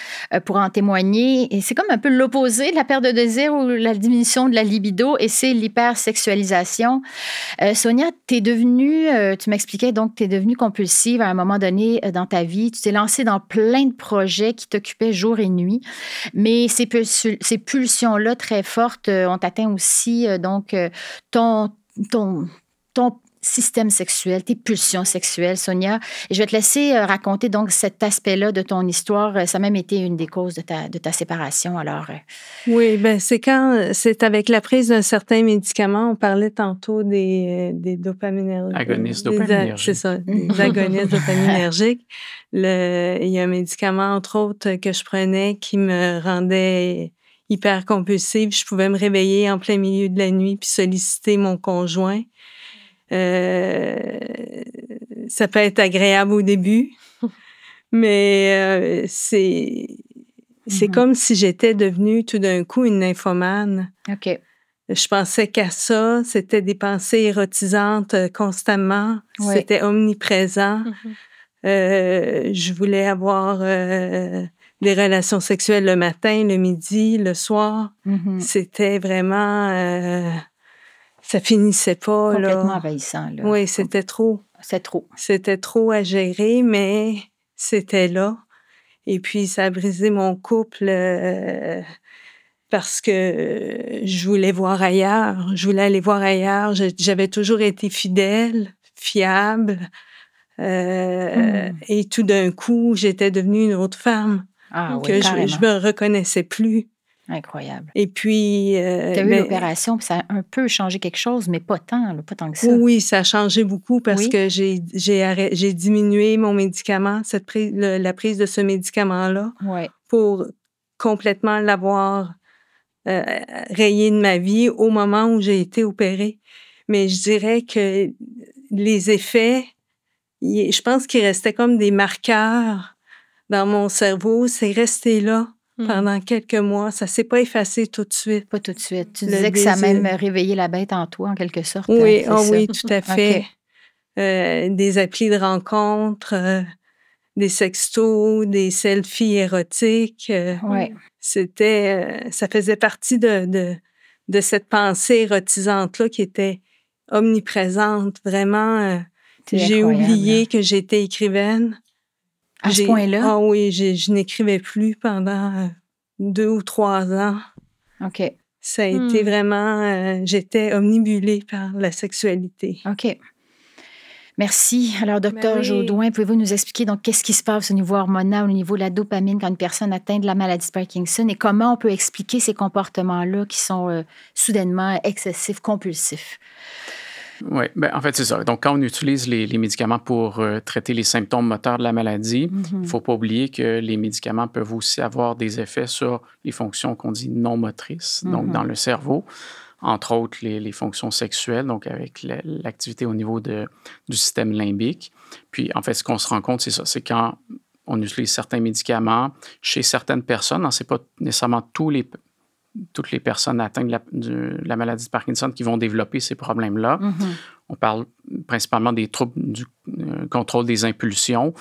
Speaker 1: pour en témoigner. Et c'est comme un peu l'opposé de la perte de désir ou la diminution de la libido, et c'est l'hypersexualisation. Sonia, tu m'expliquais donc que tu es devenue compulsive à un moment donné dans ta vie. Tu t'es lancée dans plein de projets qui t'occupaient jour et nuit. Mais ces pulsions-là très fortes ont atteint aussi donc ton système sexuel, tes pulsions sexuelles, Sonia. Et je vais te laisser raconter donc cet aspect-là de ton histoire. Ça a même été une des causes de ta séparation. Alors,
Speaker 3: oui, ben c'est avec la prise d'un certain médicament. On parlait tantôt des dopaminergiques.
Speaker 2: Agonistes dopaminergiques.
Speaker 3: C'est ça, des agonistes dopaminergiques. Il y a un médicament, entre autres, que je prenais qui me rendait hyper compulsive. Je pouvais me réveiller en plein milieu de la nuit puis solliciter mon conjoint. Ça peut être agréable au début, mais c'est comme si j'étais devenue tout d'un coup une nymphomane.
Speaker 1: OK.
Speaker 3: Je pensais qu'à ça, c'était des pensées érotisantes constamment, c'était omniprésent. Je voulais avoir des relations sexuelles le matin, le midi, le soir. C'était vraiment... ça finissait pas,
Speaker 1: complètement
Speaker 3: là.
Speaker 1: envahissant, là.
Speaker 3: Oui, c'était trop.
Speaker 1: C'est trop.
Speaker 3: C'était trop à gérer, mais c'était là. Et puis, ça a brisé mon couple parce que je voulais voir ailleurs. Je voulais aller voir ailleurs. J'avais toujours été fidèle, fiable. Et tout d'un coup, j'étais devenue une autre femme.
Speaker 1: Ah,
Speaker 3: que je me reconnaissais plus.
Speaker 1: Incroyable.
Speaker 3: Et puis...
Speaker 1: tu as eu l'opération, puis ça a un peu changé quelque chose, mais pas tant que ça.
Speaker 3: Oui, ça a changé beaucoup parce que j'ai diminué mon médicament, la prise de ce médicament-là, pour complètement l'avoir rayé de ma vie au moment où j'ai été opérée. Mais je dirais que les effets, je pense qu'ils restaient comme des marqueurs dans mon cerveau. C'est resté là pendant quelques mois. Ça ne s'est pas effacé tout de suite.
Speaker 1: Pas tout de suite. Tu disais que ça a même réveillé la bête en toi, en quelque sorte.
Speaker 3: Oui, oui, tout à fait. Des applis de rencontres, des sextos, des selfies érotiques. Ça faisait partie de cette pensée érotisante-là qui était omniprésente. Vraiment, j'ai oublié que j'étais écrivaine.
Speaker 1: À ce point-là?
Speaker 3: Ah oui, je n'écrivais plus pendant 2 ou 3 ans.
Speaker 1: OK.
Speaker 3: Ça a été vraiment... j'étais omnibulée par la sexualité.
Speaker 1: OK. Merci. Alors, Dr. Jodoin, pouvez-vous nous expliquer donc qu'est-ce qui se passe au niveau hormonal, au niveau de la dopamine quand une personne atteint de la maladie de Parkinson et comment on peut expliquer ces comportements-là qui sont soudainement excessifs, compulsifs?
Speaker 2: Oui, en fait, c'est ça. Donc, quand on utilise les médicaments pour traiter les symptômes moteurs de la maladie, il ne faut pas oublier que les médicaments peuvent aussi avoir des effets sur les fonctions qu'on dit non motrices, donc dans le cerveau, entre autres les fonctions sexuelles, donc avec l'activité au niveau du système limbique. Puis, en fait, ce qu'on se rend compte, c'est ça, c'est quand on utilise certains médicaments chez certaines personnes, ce n'est pas nécessairement toutes les personnes atteintes de la maladie de Parkinson qui vont développer ces problèmes-là. On parle principalement des troubles du contrôle des impulsions,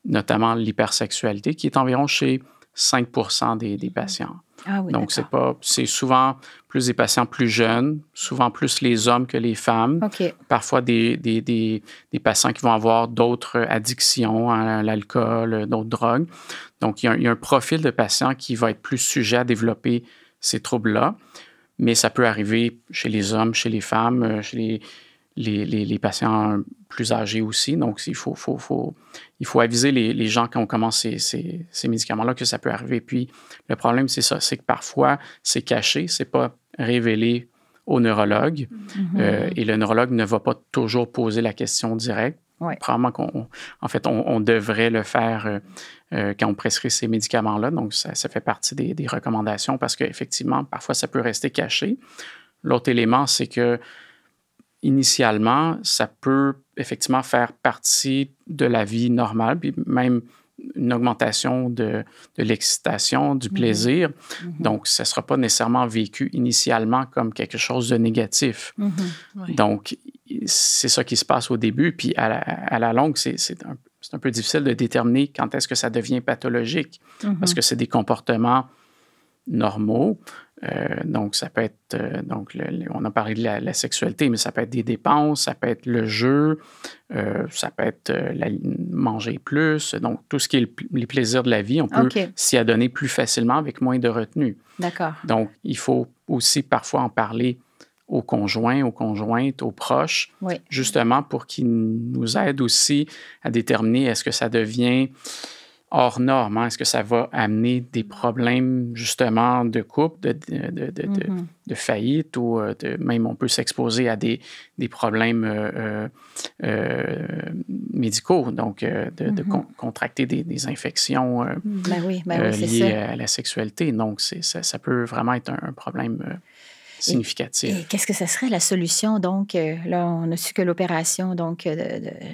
Speaker 2: notamment l'hypersexualité, qui est environ chez 5% des patients.
Speaker 1: Ah oui,
Speaker 2: donc, c'est souvent plus des patients plus jeunes, souvent plus les hommes que les femmes. Parfois des patients qui vont avoir d'autres addictions à l'alcool, d'autres drogues. Donc, il y a un profil de patients qui va être plus sujet à développer ces troubles-là, mais ça peut arriver chez les hommes, chez les femmes, chez les patients plus âgés aussi. Donc, il faut aviser les gens quand on commence ces médicaments-là que ça peut arriver. Puis, le problème, c'est ça, c'est que parfois, c'est caché, c'est pas révélé au neurologue et le neurologue ne va pas toujours poser la question directe. Probablement on devrait le faire quand on prescrit ces médicaments-là. Donc, ça fait partie des recommandations parce qu'effectivement, parfois, ça peut rester caché. L'autre élément, c'est que initialement, ça peut effectivement faire partie de la vie normale, puis même une augmentation de l'excitation, du plaisir. Donc, ça ne sera pas nécessairement vécu initialement comme quelque chose de négatif. Donc, c'est ça qui se passe au début. Puis, à la longue, c'est un peu difficile de déterminer quand est-ce que ça devient pathologique parce que c'est des comportements normaux. Donc, ça peut être, on a parlé de la sexualité, mais ça peut être des dépenses, ça peut être le jeu, ça peut être manger plus. Donc, tout ce qui est les plaisirs de la vie, on peut s'y adonner plus facilement avec moins de retenue.
Speaker 1: D'accord.
Speaker 2: Donc, il faut aussi parfois en parler aux conjoints, aux conjointes, aux proches, justement pour qu'ils nous aident aussi à déterminer est-ce que ça devient hors norme, est-ce que ça va amener des problèmes justement de couple, de faillite ou même on peut s'exposer à des problèmes médicaux, donc de contracter des infections liées à la sexualité. Donc, ça peut vraiment être un problème significatif.
Speaker 1: Et qu'est-ce que ça serait la solution? Donc, là, on a su que l'opération de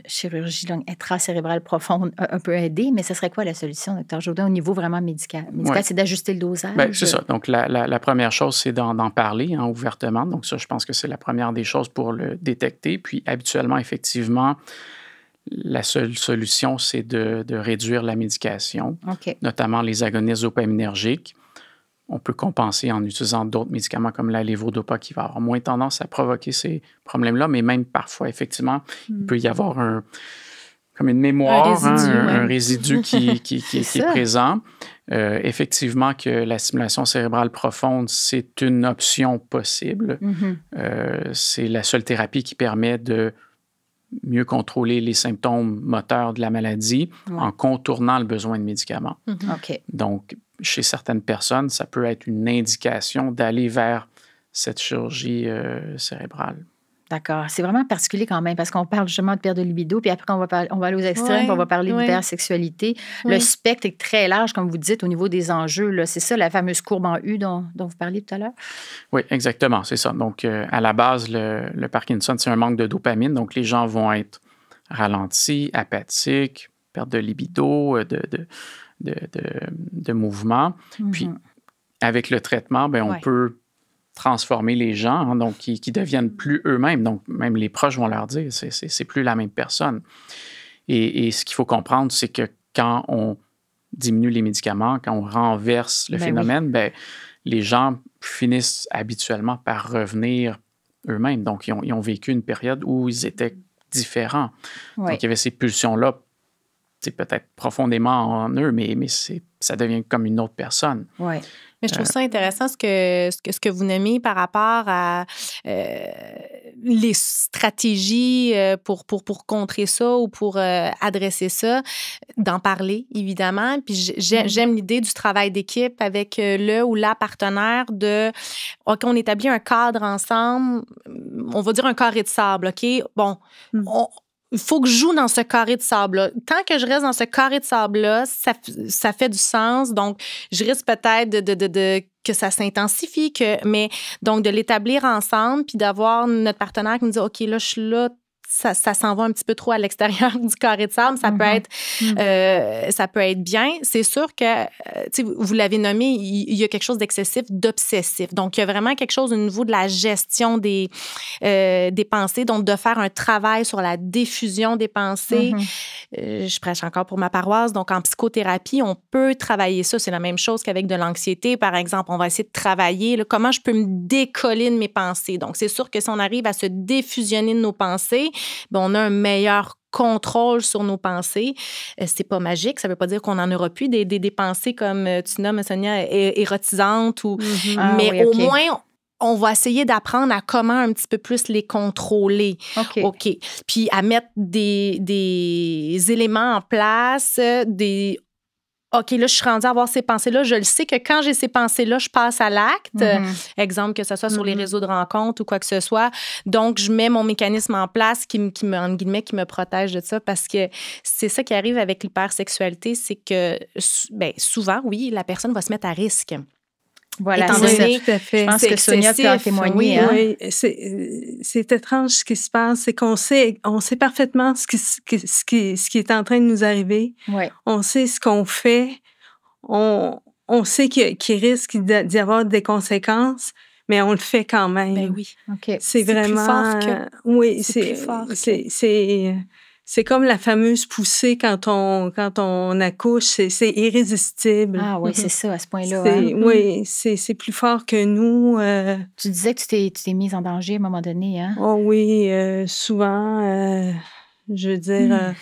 Speaker 1: chirurgie intracérébrale profonde a un peu aidé, mais ce serait quoi la solution, Dr. Jodoin, au niveau vraiment médical? C'est d'ajuster le dosage?
Speaker 2: C'est ça. Donc, la première chose, c'est d'en parler ouvertement. Donc, ça, je pense que c'est la première des choses pour le détecter. Puis, habituellement, effectivement, la seule solution, c'est de réduire la médication, notamment les agonistes dopaminergiques. On peut compenser en utilisant d'autres médicaments comme la lévodopa qui va avoir moins tendance à provoquer ces problèmes-là, mais même parfois, effectivement, il peut y avoir comme une mémoire, un résidu qui est présent. Effectivement, que la stimulation cérébrale profonde, c'est une option possible. C'est la seule thérapie qui permet de mieux contrôler les symptômes moteurs de la maladie en contournant le besoin de médicaments. Donc, chez certaines personnes, ça peut être une indication d'aller vers cette chirurgie cérébrale.
Speaker 1: D'accord. C'est vraiment particulier quand même parce qu'on parle justement de perte de libido, puis après, on va aller aux extrêmes, puis on va parler d'hypersexualité. Le spectre est très large, comme vous dites, au niveau des enjeux. Là. C'est ça, la fameuse courbe en U dont vous parliez tout à l'heure?
Speaker 2: Oui, exactement, c'est ça. Donc, à la base, le Parkinson, c'est un manque de dopamine. Donc, les gens vont être ralentis, apathiques, perte de libido, de mouvement. Puis, avec le traitement, bien, on peut transformer les gens, donc qui deviennent plus eux-mêmes. Donc, même les proches vont leur dire, c'est plus la même personne. Et ce qu'il faut comprendre, c'est que quand on diminue les médicaments, quand on renverse le phénomène, bien, les gens finissent habituellement par revenir eux-mêmes. Donc, ils ont vécu une période où ils étaient différents. Donc, il y avait ces pulsions-là, c'est peut-être profondément en eux, mais ça devient comme une autre personne.
Speaker 1: Oui.
Speaker 4: Mais je trouve ça intéressant ce que vous nommez par rapport à les stratégies pour contrer ça ou pour adresser ça, d'en parler, évidemment. Puis j'aime l'idée du travail d'équipe avec le ou la partenaire de, OK, on établit un cadre ensemble, on va dire un carré de sable, OK? Bon, il faut que je joue dans ce carré de sable-là. Tant que je reste dans ce carré de sable-là, ça fait du sens. Donc, je risque peut-être que ça s'intensifie, mais donc de l'établir ensemble puis d'avoir notre partenaire qui nous dit, OK, là, je suis là, ça s'en va un petit peu trop à l'extérieur du carré de sable. Ça peut être bien. C'est sûr que, vous l'avez nommé, il y a quelque chose d'excessif, d'obsessif. Donc, il y a vraiment quelque chose au niveau de la gestion des pensées, donc de faire un travail sur la diffusion des pensées. Je prêche encore pour ma paroisse. Donc, en psychothérapie, on peut travailler ça. C'est la même chose qu'avec de l'anxiété, par exemple. On va essayer de travailler comment je peux me décoller de mes pensées. Donc, c'est sûr que si on arrive à se défusionner de nos pensées, bien, on a un meilleur contrôle sur nos pensées. C'est pas magique, ça veut pas dire qu'on n'en aura plus des pensées comme tu nommes, Sonia, érotisantes. Mais au moins, on va essayer d'apprendre à comment un petit peu plus les contrôler. OK. Puis à mettre des éléments en place, OK, là, je suis rendue à avoir ces pensées-là. Je le sais que quand j'ai ces pensées-là, je passe à l'acte. Exemple, que ce soit sur les réseaux de rencontres ou quoi que ce soit. Donc, je mets mon mécanisme en place qui me protège de ça parce que c'est ça qui arrive avec l'hypersexualité, c'est que souvent, oui, la personne va se mettre à risque.
Speaker 1: Voilà,
Speaker 3: tout à fait.
Speaker 1: Je pense que Sonia peut en témoigner.
Speaker 3: Oui, c'est étrange ce qui se passe. C'est qu'on sait parfaitement ce qui est en train de nous arriver.
Speaker 1: Oui.
Speaker 3: On sait ce qu'on fait. On sait qu'il risque d'y avoir des conséquences, mais on le fait quand même.
Speaker 4: Ben oui.
Speaker 1: OK.
Speaker 3: C'est vraiment...
Speaker 4: plus fort que...
Speaker 3: Oui,
Speaker 4: c'est plus fort que...
Speaker 3: C'est comme la fameuse poussée quand on accouche, c'est irrésistible.
Speaker 1: Ah oui, c'est ça, à ce point-là.
Speaker 3: Oui, c'est plus fort que nous.
Speaker 1: Tu disais que tu t'es mise en danger à un moment donné, hein?
Speaker 3: Oh oui, souvent, je veux dire,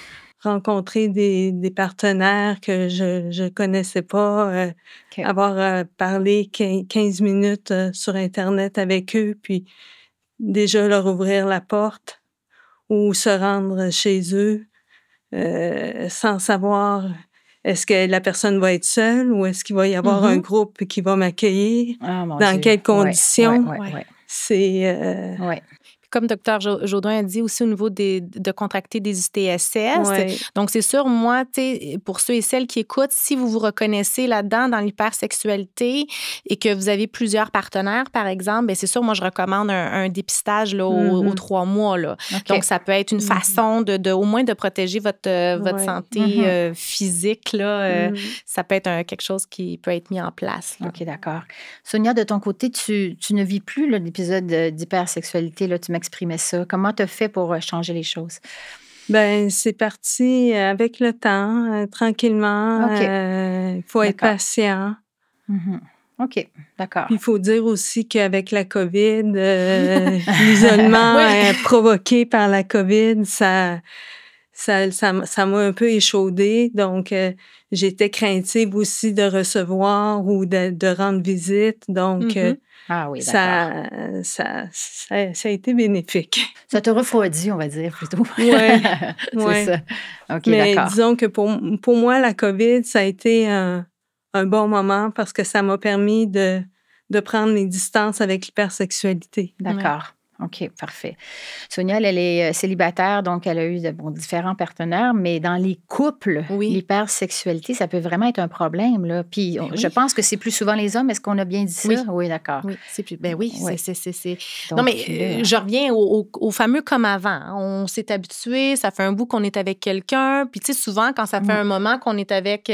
Speaker 3: rencontrer des partenaires que je connaissais pas, avoir parlé 15 minutes sur Internet avec eux, puis déjà leur ouvrir la porte ou se rendre chez eux sans savoir est-ce que la personne va être seule ou est-ce qu'il va y avoir un groupe qui va m'accueillir, dans quelles conditions. C'est...
Speaker 4: Comme Dr. Jaudoin a dit aussi au niveau de contracter des ITSS. Donc, c'est sûr, moi, pour ceux et celles qui écoutent, si vous vous reconnaissez là-dedans, dans l'hypersexualité et que vous avez plusieurs partenaires, par exemple, bien, c'est sûr, moi, je recommande un dépistage là, aux 3 mois. Là. Donc, ça peut être une façon au moins de protéger votre santé physique. Là. Ça peut être quelque chose qui peut être mis en place. Là.
Speaker 1: OK, d'accord. Sonia, de ton côté, tu ne vis plus l'épisode d'hypersexualité. Là, tu m'exprimais ça. Comment tu as fait pour changer les choses?
Speaker 3: Ben, c'est parti avec le temps, tranquillement. Il faut être patient.
Speaker 1: OK, d'accord.
Speaker 3: Puis il faut dire aussi qu'avec la COVID, l'isolement provoqué par la COVID, ça m'a un peu échaudée. Donc, j'étais craintive aussi de recevoir ou de rendre visite. Donc, ça a été bénéfique.
Speaker 1: Ça te refroidit, on va dire, plutôt.
Speaker 3: Oui.
Speaker 1: C'est ça. OK,
Speaker 3: mais
Speaker 1: d'accord.
Speaker 3: disons que pour moi, la COVID, ça a été un un bon moment parce que ça m'a permis de prendre les distances avec l'hypersexualité.
Speaker 1: D'accord. OK, parfait. Sonia, elle est célibataire, donc elle a eu différents partenaires, mais dans les couples, l'hypersexualité, ça peut vraiment être un problème, là. Puis je pense que c'est plus souvent les hommes. Est-ce qu'on a bien dit ça? Oui, d'accord.
Speaker 4: Oui, c'est plus... oui. C'est... Donc, non, mais je reviens au fameux comme avant. On s'est habitué, ça fait un bout qu'on est avec quelqu'un, puis tu sais, souvent, quand ça fait un moment qu'on est avec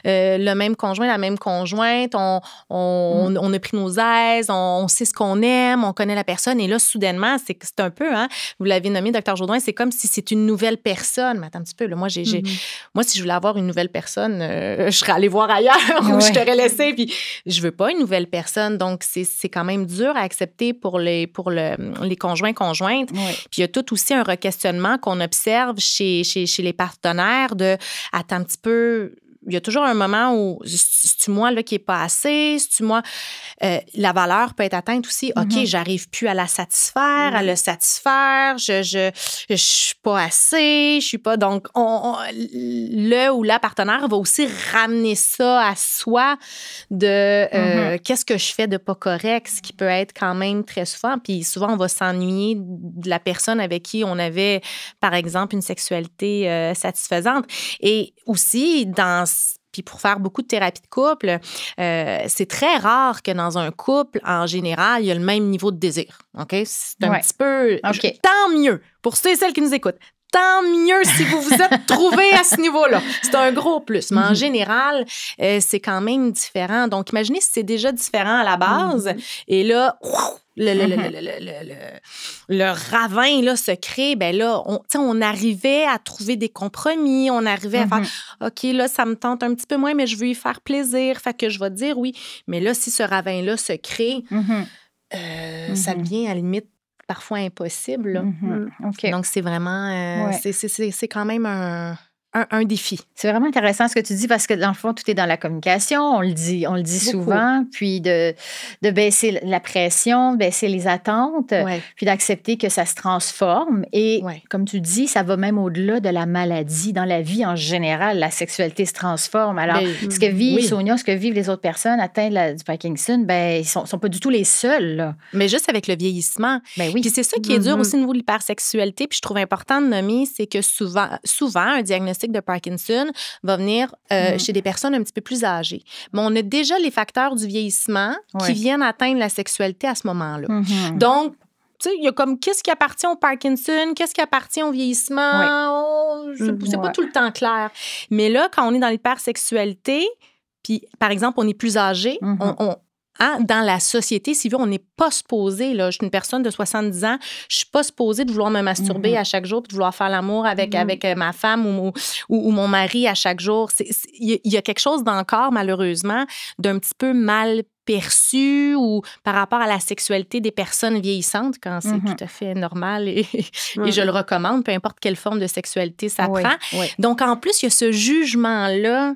Speaker 4: le même conjoint, la même conjointe, on a pris nos aises, on sait ce qu'on aime, on connaît la personne, et là, soudainement, c'est un peu, hein, vous l'avez nommé, Dr. Jourdain, c'est comme si c'est une nouvelle personne. Mais attends un petit peu, là, moi, si je voulais avoir une nouvelle personne, je serais allée voir ailleurs ou je t'aurais laissé, puis je veux pas une nouvelle personne. Donc, c'est quand même dur à accepter pour les conjoints-conjointes. Puis, il y a tout aussi un requestionnement qu'on observe chez les partenaires de, attends un petit peu, il y a toujours un moment où c'est-tu moi là, qui n'est pas assez, c'est-tu moi... la valeur peut être atteinte aussi. OK, j'arrive plus à la satisfaire, à le satisfaire, je suis pas assez, je suis pas... Donc, le ou la partenaire va aussi ramener ça à soi de qu'est-ce que je fais de pas correct, ce qui peut être quand même très souvent. Puis souvent, on va s'ennuyer de la personne avec qui on avait, par exemple, une sexualité satisfaisante. Et aussi, puis pour faire beaucoup de thérapie de couple, c'est très rare que dans un couple, en général, il y a le même niveau de désir. OK? C'est un petit peu... Tant mieux pour ceux et celles qui nous écoutent. Tant mieux si vous vous êtes trouvés à ce niveau-là. C'est un gros plus. Mais en général, c'est quand même différent. Donc, imaginez si c'est déjà différent à la base. Et là... Le ravin là, se crée, ben là, on arrivait à trouver des compromis, on arrivait à faire OK, là, ça me tente un petit peu moins, mais je veux y faire plaisir, fait que je vais dire oui. Mais là, si ce ravin-là se crée, ça devient à la limite parfois impossible. Là.
Speaker 1: Okay.
Speaker 4: Donc, c'est vraiment, c'est quand même un défi.
Speaker 1: C'est vraiment intéressant ce que tu dis parce que dans le fond, tout est dans la communication. On le dit souvent. Puis de baisser la pression, de baisser les attentes, puis d'accepter que ça se transforme. Et comme tu dis, ça va même au-delà de la maladie. Dans la vie en général, la sexualité se transforme. Alors, ce que vit Sonia, ce que vivent les autres personnes atteintes du Parkinson, ils sont pas du tout les seuls. Là.
Speaker 4: Mais juste avec le vieillissement. Puis c'est ça qui est dur aussi au niveau de l'hypersexualité. Puis je trouve important de nommer, c'est que souvent un diagnostic de Parkinson va venir chez des personnes un petit peu plus âgées. Mais on a déjà les facteurs du vieillissement qui viennent atteindre la sexualité à ce moment-là. Donc, tu sais, il y a comme qu'est-ce qui appartient au Parkinson, qu'est-ce qui appartient au vieillissement. C'est pas tout le temps clair. Mais là, quand on est dans l'hypersexualité, puis par exemple, on est plus âgé, dans la société civile, on n'est pas supposé, là, je suis une personne de 70 ans, je suis pas supposée de vouloir me masturber à chaque jour, de vouloir faire l'amour avec ma femme ou mon mari à chaque jour. Il y a quelque chose d'encore, malheureusement, d'un petit peu mal perçu ou par rapport à la sexualité des personnes vieillissantes, quand c'est tout à fait normal et je le recommande, peu importe quelle forme de sexualité ça prend. Donc, en plus, il y a ce jugement-là,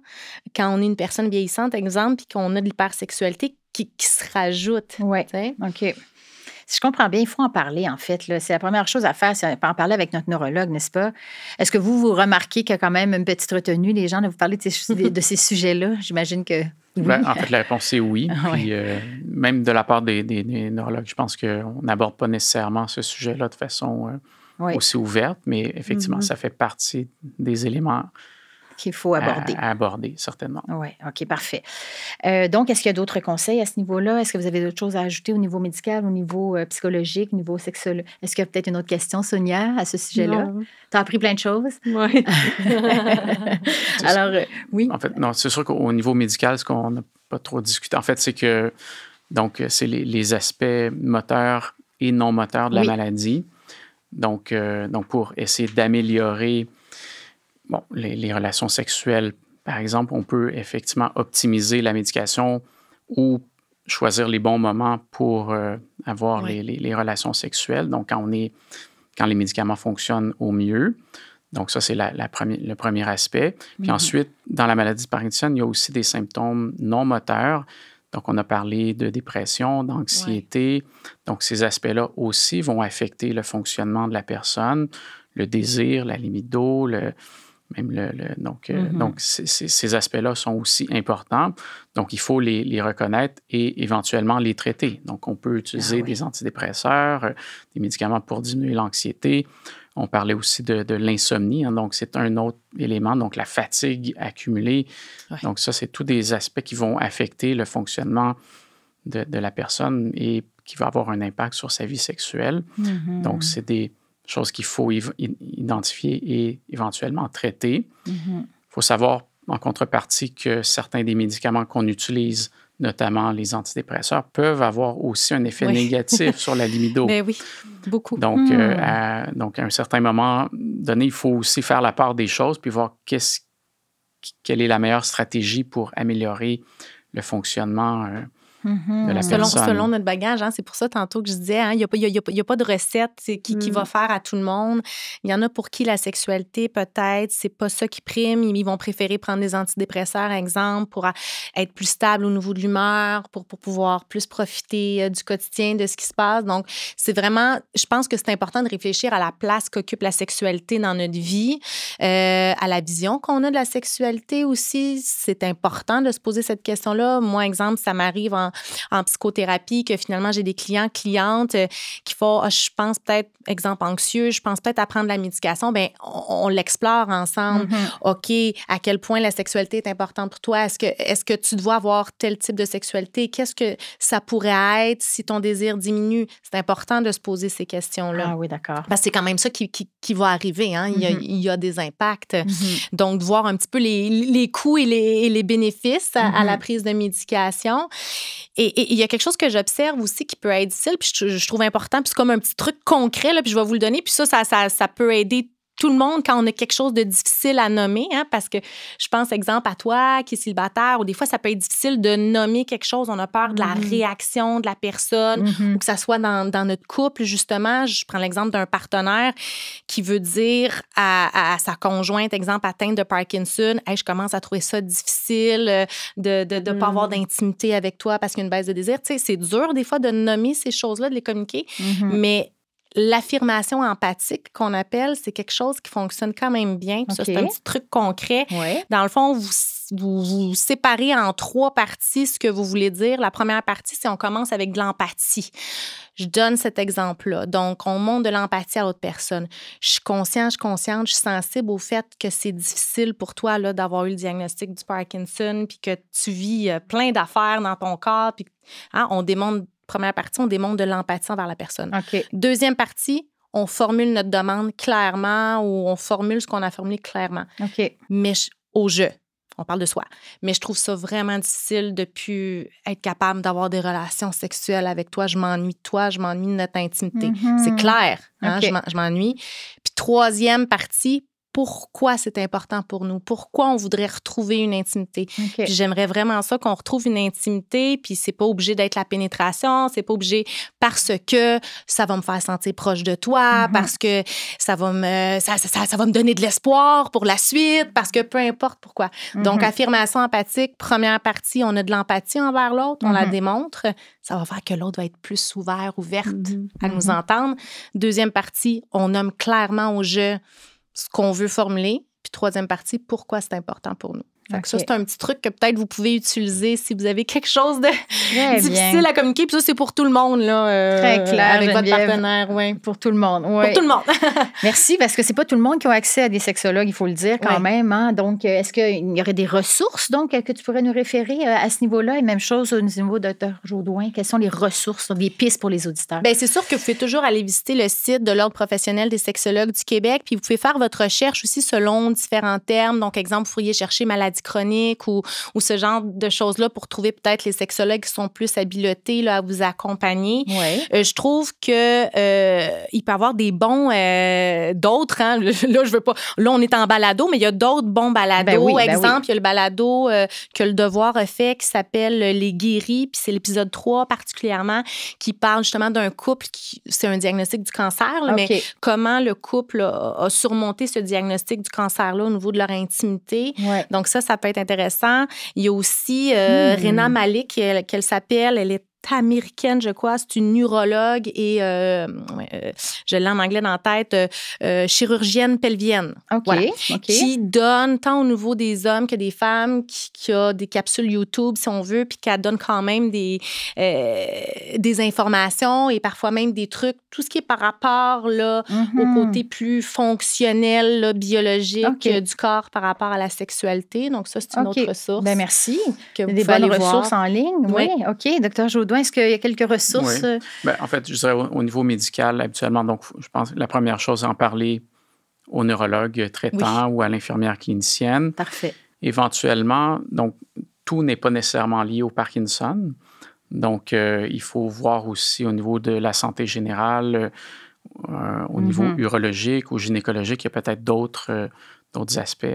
Speaker 4: quand on est une personne vieillissante, exemple, puis qu'on a de l'hypersexualité qui se rajoute.
Speaker 1: Oui, OK. Si je comprends bien, il faut en parler, en fait. Là. C'est la première chose à faire, c'est en parler avec notre neurologue, n'est-ce pas? Est-ce que vous remarquez qu'il y a quand même une petite retenue, les gens, de vous parler de ces sujets-là? J'imagine que oui.
Speaker 2: En fait, la réponse est oui. Puis, même de la part des neurologues, je pense qu'on n'aborde pas nécessairement ce sujet-là de façon aussi ouverte, mais effectivement, ça fait partie des éléments
Speaker 1: qu'il faut aborder.
Speaker 2: À aborder, certainement.
Speaker 1: Oui, OK, parfait. Donc, est-ce qu'il y a d'autres conseils à ce niveau-là? Est-ce que vous avez d'autres choses à ajouter au niveau médical, au niveau psychologique, au niveau sexuel? Est-ce qu'il y a peut-être une autre question, Sonia, à ce sujet-là? Tu as appris plein de choses?
Speaker 3: Oui.
Speaker 1: Alors, oui.
Speaker 2: En fait, non, c'est sûr qu'au niveau médical, ce qu'on n'a pas trop discuté, en fait, c'est que donc, c'est les aspects moteurs et non moteurs de la maladie. Donc, pour essayer d'améliorer les relations sexuelles, par exemple, on peut effectivement optimiser la médication ou choisir les bons moments pour avoir les relations sexuelles. Donc, quand les médicaments fonctionnent au mieux. Donc, ça, c'est le premier aspect. Puis ensuite, dans la maladie de Parkinson, il y a aussi des symptômes non moteurs. Donc, on a parlé de dépression, d'anxiété. Donc, ces aspects-là aussi vont affecter le fonctionnement de la personne, le désir, la libido, Même donc ces aspects-là sont aussi importants. Donc, il faut les reconnaître et éventuellement les traiter. Donc, on peut utiliser des antidépresseurs, des médicaments pour diminuer l'anxiété. On parlait aussi de l'insomnie. Hein, donc, c'est un autre élément. Donc, la fatigue accumulée. Ouais. Donc, ça, c'est tous des aspects qui vont affecter le fonctionnement de la personne et qui va avoir un impact sur sa vie sexuelle. Mm-hmm. Donc, c'est des choses qu'il faut identifier et éventuellement traiter. Il faut savoir, en contrepartie, que certains des médicaments qu'on utilise, notamment les antidépresseurs, peuvent avoir aussi un effet négatif sur la libido.
Speaker 4: Ben oui, beaucoup.
Speaker 2: Donc, à un certain moment donné, il faut aussi faire la part des choses puis voir quelle est la meilleure stratégie pour améliorer le fonctionnement de la personne.
Speaker 4: Selon notre bagage, hein, c'est pour ça tantôt que je disais, il n'y a pas de recette qui va faire à tout le monde. Il y en a pour qui la sexualité, peut-être, c'est pas ça qui prime. Ils vont préférer prendre des antidépresseurs, exemple, pour être plus stable au niveau de l'humeur, pour pouvoir plus profiter du quotidien, de ce qui se passe. Donc, c'est vraiment, je pense que c'est important de réfléchir à la place qu'occupe la sexualité dans notre vie, à la vision qu'on a de la sexualité aussi. C'est important de se poser cette question-là. Moi, exemple, ça m'arrive en psychothérapie, que finalement, j'ai des clientes qui font, je pense peut-être, exemple anxieux, je pense peut-être à prendre la médication, bien, on l'explore ensemble. OK, à quel point la sexualité est importante pour toi? Est-ce que tu dois avoir tel type de sexualité? Qu'est-ce que ça pourrait être si ton désir diminue? C'est important de se poser ces questions-là.
Speaker 1: Ah oui, d'accord.
Speaker 4: Parce que c'est quand même ça qui va arriver. Hein? Il y a des impacts. Donc, de voir un petit peu les coûts et les bénéfices à la prise de médication. Et il y a quelque chose que j'observe aussi qui peut être difficile, puis je trouve important, puis c'est comme un petit truc concret, là, puis je vais vous le donner, puis ça peut aider tout le monde quand on a quelque chose de difficile à nommer, hein, parce que je pense, exemple, à toi qui est célibataire, ou des fois, ça peut être difficile de nommer quelque chose. On a peur de la réaction de la personne, ou que ça soit dans notre couple, justement. Je prends l'exemple d'un partenaire qui veut dire à sa conjointe, exemple, atteinte de Parkinson, « Hey, je commence à trouver ça difficile de ne pas avoir d'intimité avec toi parce qu'il y a une baisse de désir. » Tu sais, c'est dur, des fois, de nommer ces choses-là, de les communiquer, mais l'affirmation empathique qu'on appelle, c'est quelque chose qui fonctionne quand même bien. Puis ça, c'est un petit truc concret. Ouais. Dans le fond, vous séparez en 3 parties ce que vous voulez dire. La première partie, c'est on commence avec de l'empathie. Je donne cet exemple-là. Donc, on montre de l'empathie à l'autre personne. Je suis consciente, je suis sensible au fait que c'est difficile pour toi là, d'avoir eu le diagnostic du Parkinson, puis que tu vis plein d'affaires dans ton corps. Puis, on démontre première partie, on démontre de l'empathie envers la personne. Okay. Deuxième partie, on formule notre demande clairement ou on formule ce qu'on a formulé clairement. Okay. Mais au jeu, on parle de soi. Mais je trouve ça vraiment difficile de plus être capable d'avoir des relations sexuelles avec toi. Je m'ennuie de toi, je m'ennuie de notre intimité. C'est clair, hein, je m'ennuie. Puis troisième partie, pourquoi c'est important pour nous, pourquoi on voudrait retrouver une intimité. Okay. Puis j'aimerais vraiment ça qu'on retrouve une intimité, puis c'est pas obligé d'être la pénétration, c'est pas obligé parce que ça va me faire sentir proche de toi, parce que ça va me donner de l'espoir pour la suite, parce que peu importe pourquoi. Donc, affirmation empathique, première partie, on a de l'empathie envers l'autre, on la démontre, ça va faire que l'autre va être plus ouverte à nous entendre. Deuxième partie, on nomme clairement au jeu ce qu'on veut formuler. Puis troisième partie, pourquoi c'est important pour nous. Fait que ça, c'est un petit truc que peut-être vous pouvez utiliser si vous avez quelque chose de difficile à communiquer. Puis ça, c'est pour tout le monde, là.
Speaker 1: Très clair,
Speaker 4: avec votre partenaire, oui.
Speaker 1: Pour tout le monde, oui.
Speaker 4: Pour tout le monde.
Speaker 1: Merci, parce que c'est pas tout le monde qui a accès à des sexologues, il faut le dire quand même. Hein? Donc, est-ce qu'il y aurait des ressources, donc, que tu pourrais nous référer à ce niveau-là? Et même chose au niveau de Dr. Jodoin. Quelles sont les ressources, des pistes pour les auditeurs?
Speaker 4: Bien, c'est sûr que vous pouvez toujours aller visiter le site de l'Ordre professionnel des sexologues du Québec. Puis vous pouvez faire votre recherche aussi selon différents termes. Donc, exemple, vous pourriez chercher maladie chronique ou ce genre de choses-là pour trouver peut-être les sexologues qui sont plus habilités là, à vous accompagner. Ouais. Je trouve que il peut y avoir des bons d'autres. Hein, là, je veux pas. Là, on est en balado, mais il y a d'autres bons balados. Exemple, il y a le balado que Le Devoir a fait qui s'appelle Les Guéris, puis c'est l'épisode 3 particulièrement qui parle justement d'un couple c'est un diagnostic du cancer, là, mais comment le couple a surmonté ce diagnostic du cancer-là au niveau de leur intimité. Donc ça peut être intéressant. Il y a aussi Rena Malik, qu'elle s'appelle. Elle est américaine, je crois. C'est une neurologue et, je l'ai en anglais dans la tête, chirurgienne pelvienne. Voilà. Qui donne, tant au niveau des hommes que des femmes, qui a des capsules YouTube, si on veut, puis qui donne quand même des informations et parfois même des trucs, tout ce qui est par rapport là, au côté plus fonctionnel, là, biologique du corps par rapport à la sexualité. Donc, ça, c'est une autre ressource.
Speaker 1: Bien, merci.
Speaker 4: Que vous
Speaker 1: des
Speaker 4: bonnes
Speaker 1: ressources en ligne. Oui. OK. Docteur Jaudoin, est-ce qu'il y a quelques ressources?
Speaker 2: Oui. Bien, en fait, je dirais au niveau médical, habituellement, donc, je pense que la première chose, c'est en parler au neurologue traitant ou à l'infirmière clinicienne.
Speaker 1: Parfait.
Speaker 2: Éventuellement, donc, tout n'est pas nécessairement lié au Parkinson. Donc, il faut voir aussi au niveau de la santé générale, au niveau urologique ou gynécologique, il y a peut-être d'autres aspects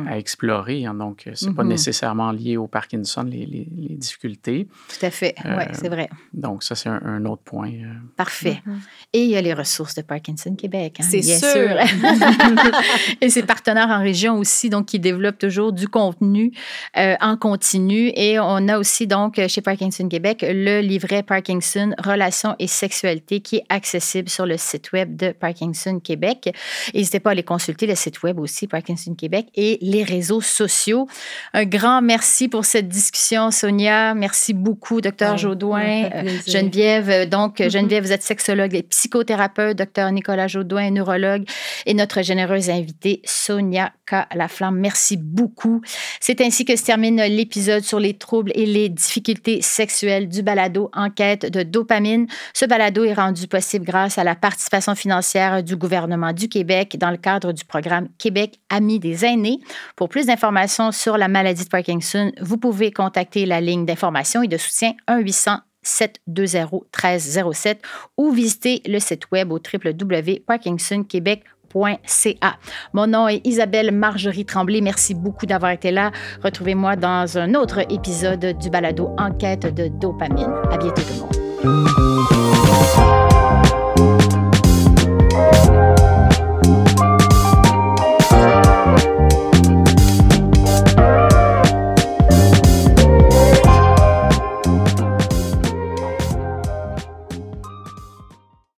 Speaker 2: à explorer. Hein. Donc, ce n'est pas nécessairement lié au Parkinson, les difficultés.
Speaker 1: Tout à fait, oui, c'est vrai.
Speaker 2: Donc, ça, c'est un autre point.
Speaker 1: Parfait. Et il y a les ressources de Parkinson Québec. Hein,
Speaker 4: c'est
Speaker 1: bien
Speaker 4: sûr.
Speaker 1: Et ses partenaires en région aussi, donc, qui développent toujours du contenu en continu. Et on a aussi, donc, chez Parkinson Québec, le livret Parkinson, relations et sexualité qui est accessible sur le site web de Parkinson Québec. N'hésitez pas à aller consulter le site web aussi, Parkinson Québec, et les réseaux sociaux. Un grand merci pour cette discussion, Sonia. Merci beaucoup, Dr. Jaudoin. Geneviève, Geneviève, vous êtes sexologue et psychothérapeute, Dr. Nicolas Jaudoin, neurologue, et notre généreuse invitée, Sonia K. Laflamme. Merci beaucoup. C'est ainsi que se termine l'épisode sur les troubles et les difficultés sexuelles du balado Enquête de dopamine. Ce balado est rendu possible grâce à la participation financière du gouvernement du Québec dans le cadre du programme Québec Amis des aînés. Pour plus d'informations sur la maladie de Parkinson, vous pouvez contacter la ligne d'information et de soutien 1-800-720-1307 ou visiter le site web au www.parkinsonquebec.ca. Mon nom est Isabelle Marjorie Tremblay. Merci beaucoup d'avoir été là. Retrouvez-moi dans un autre épisode du balado Enquête de dopamine. À bientôt tout le monde.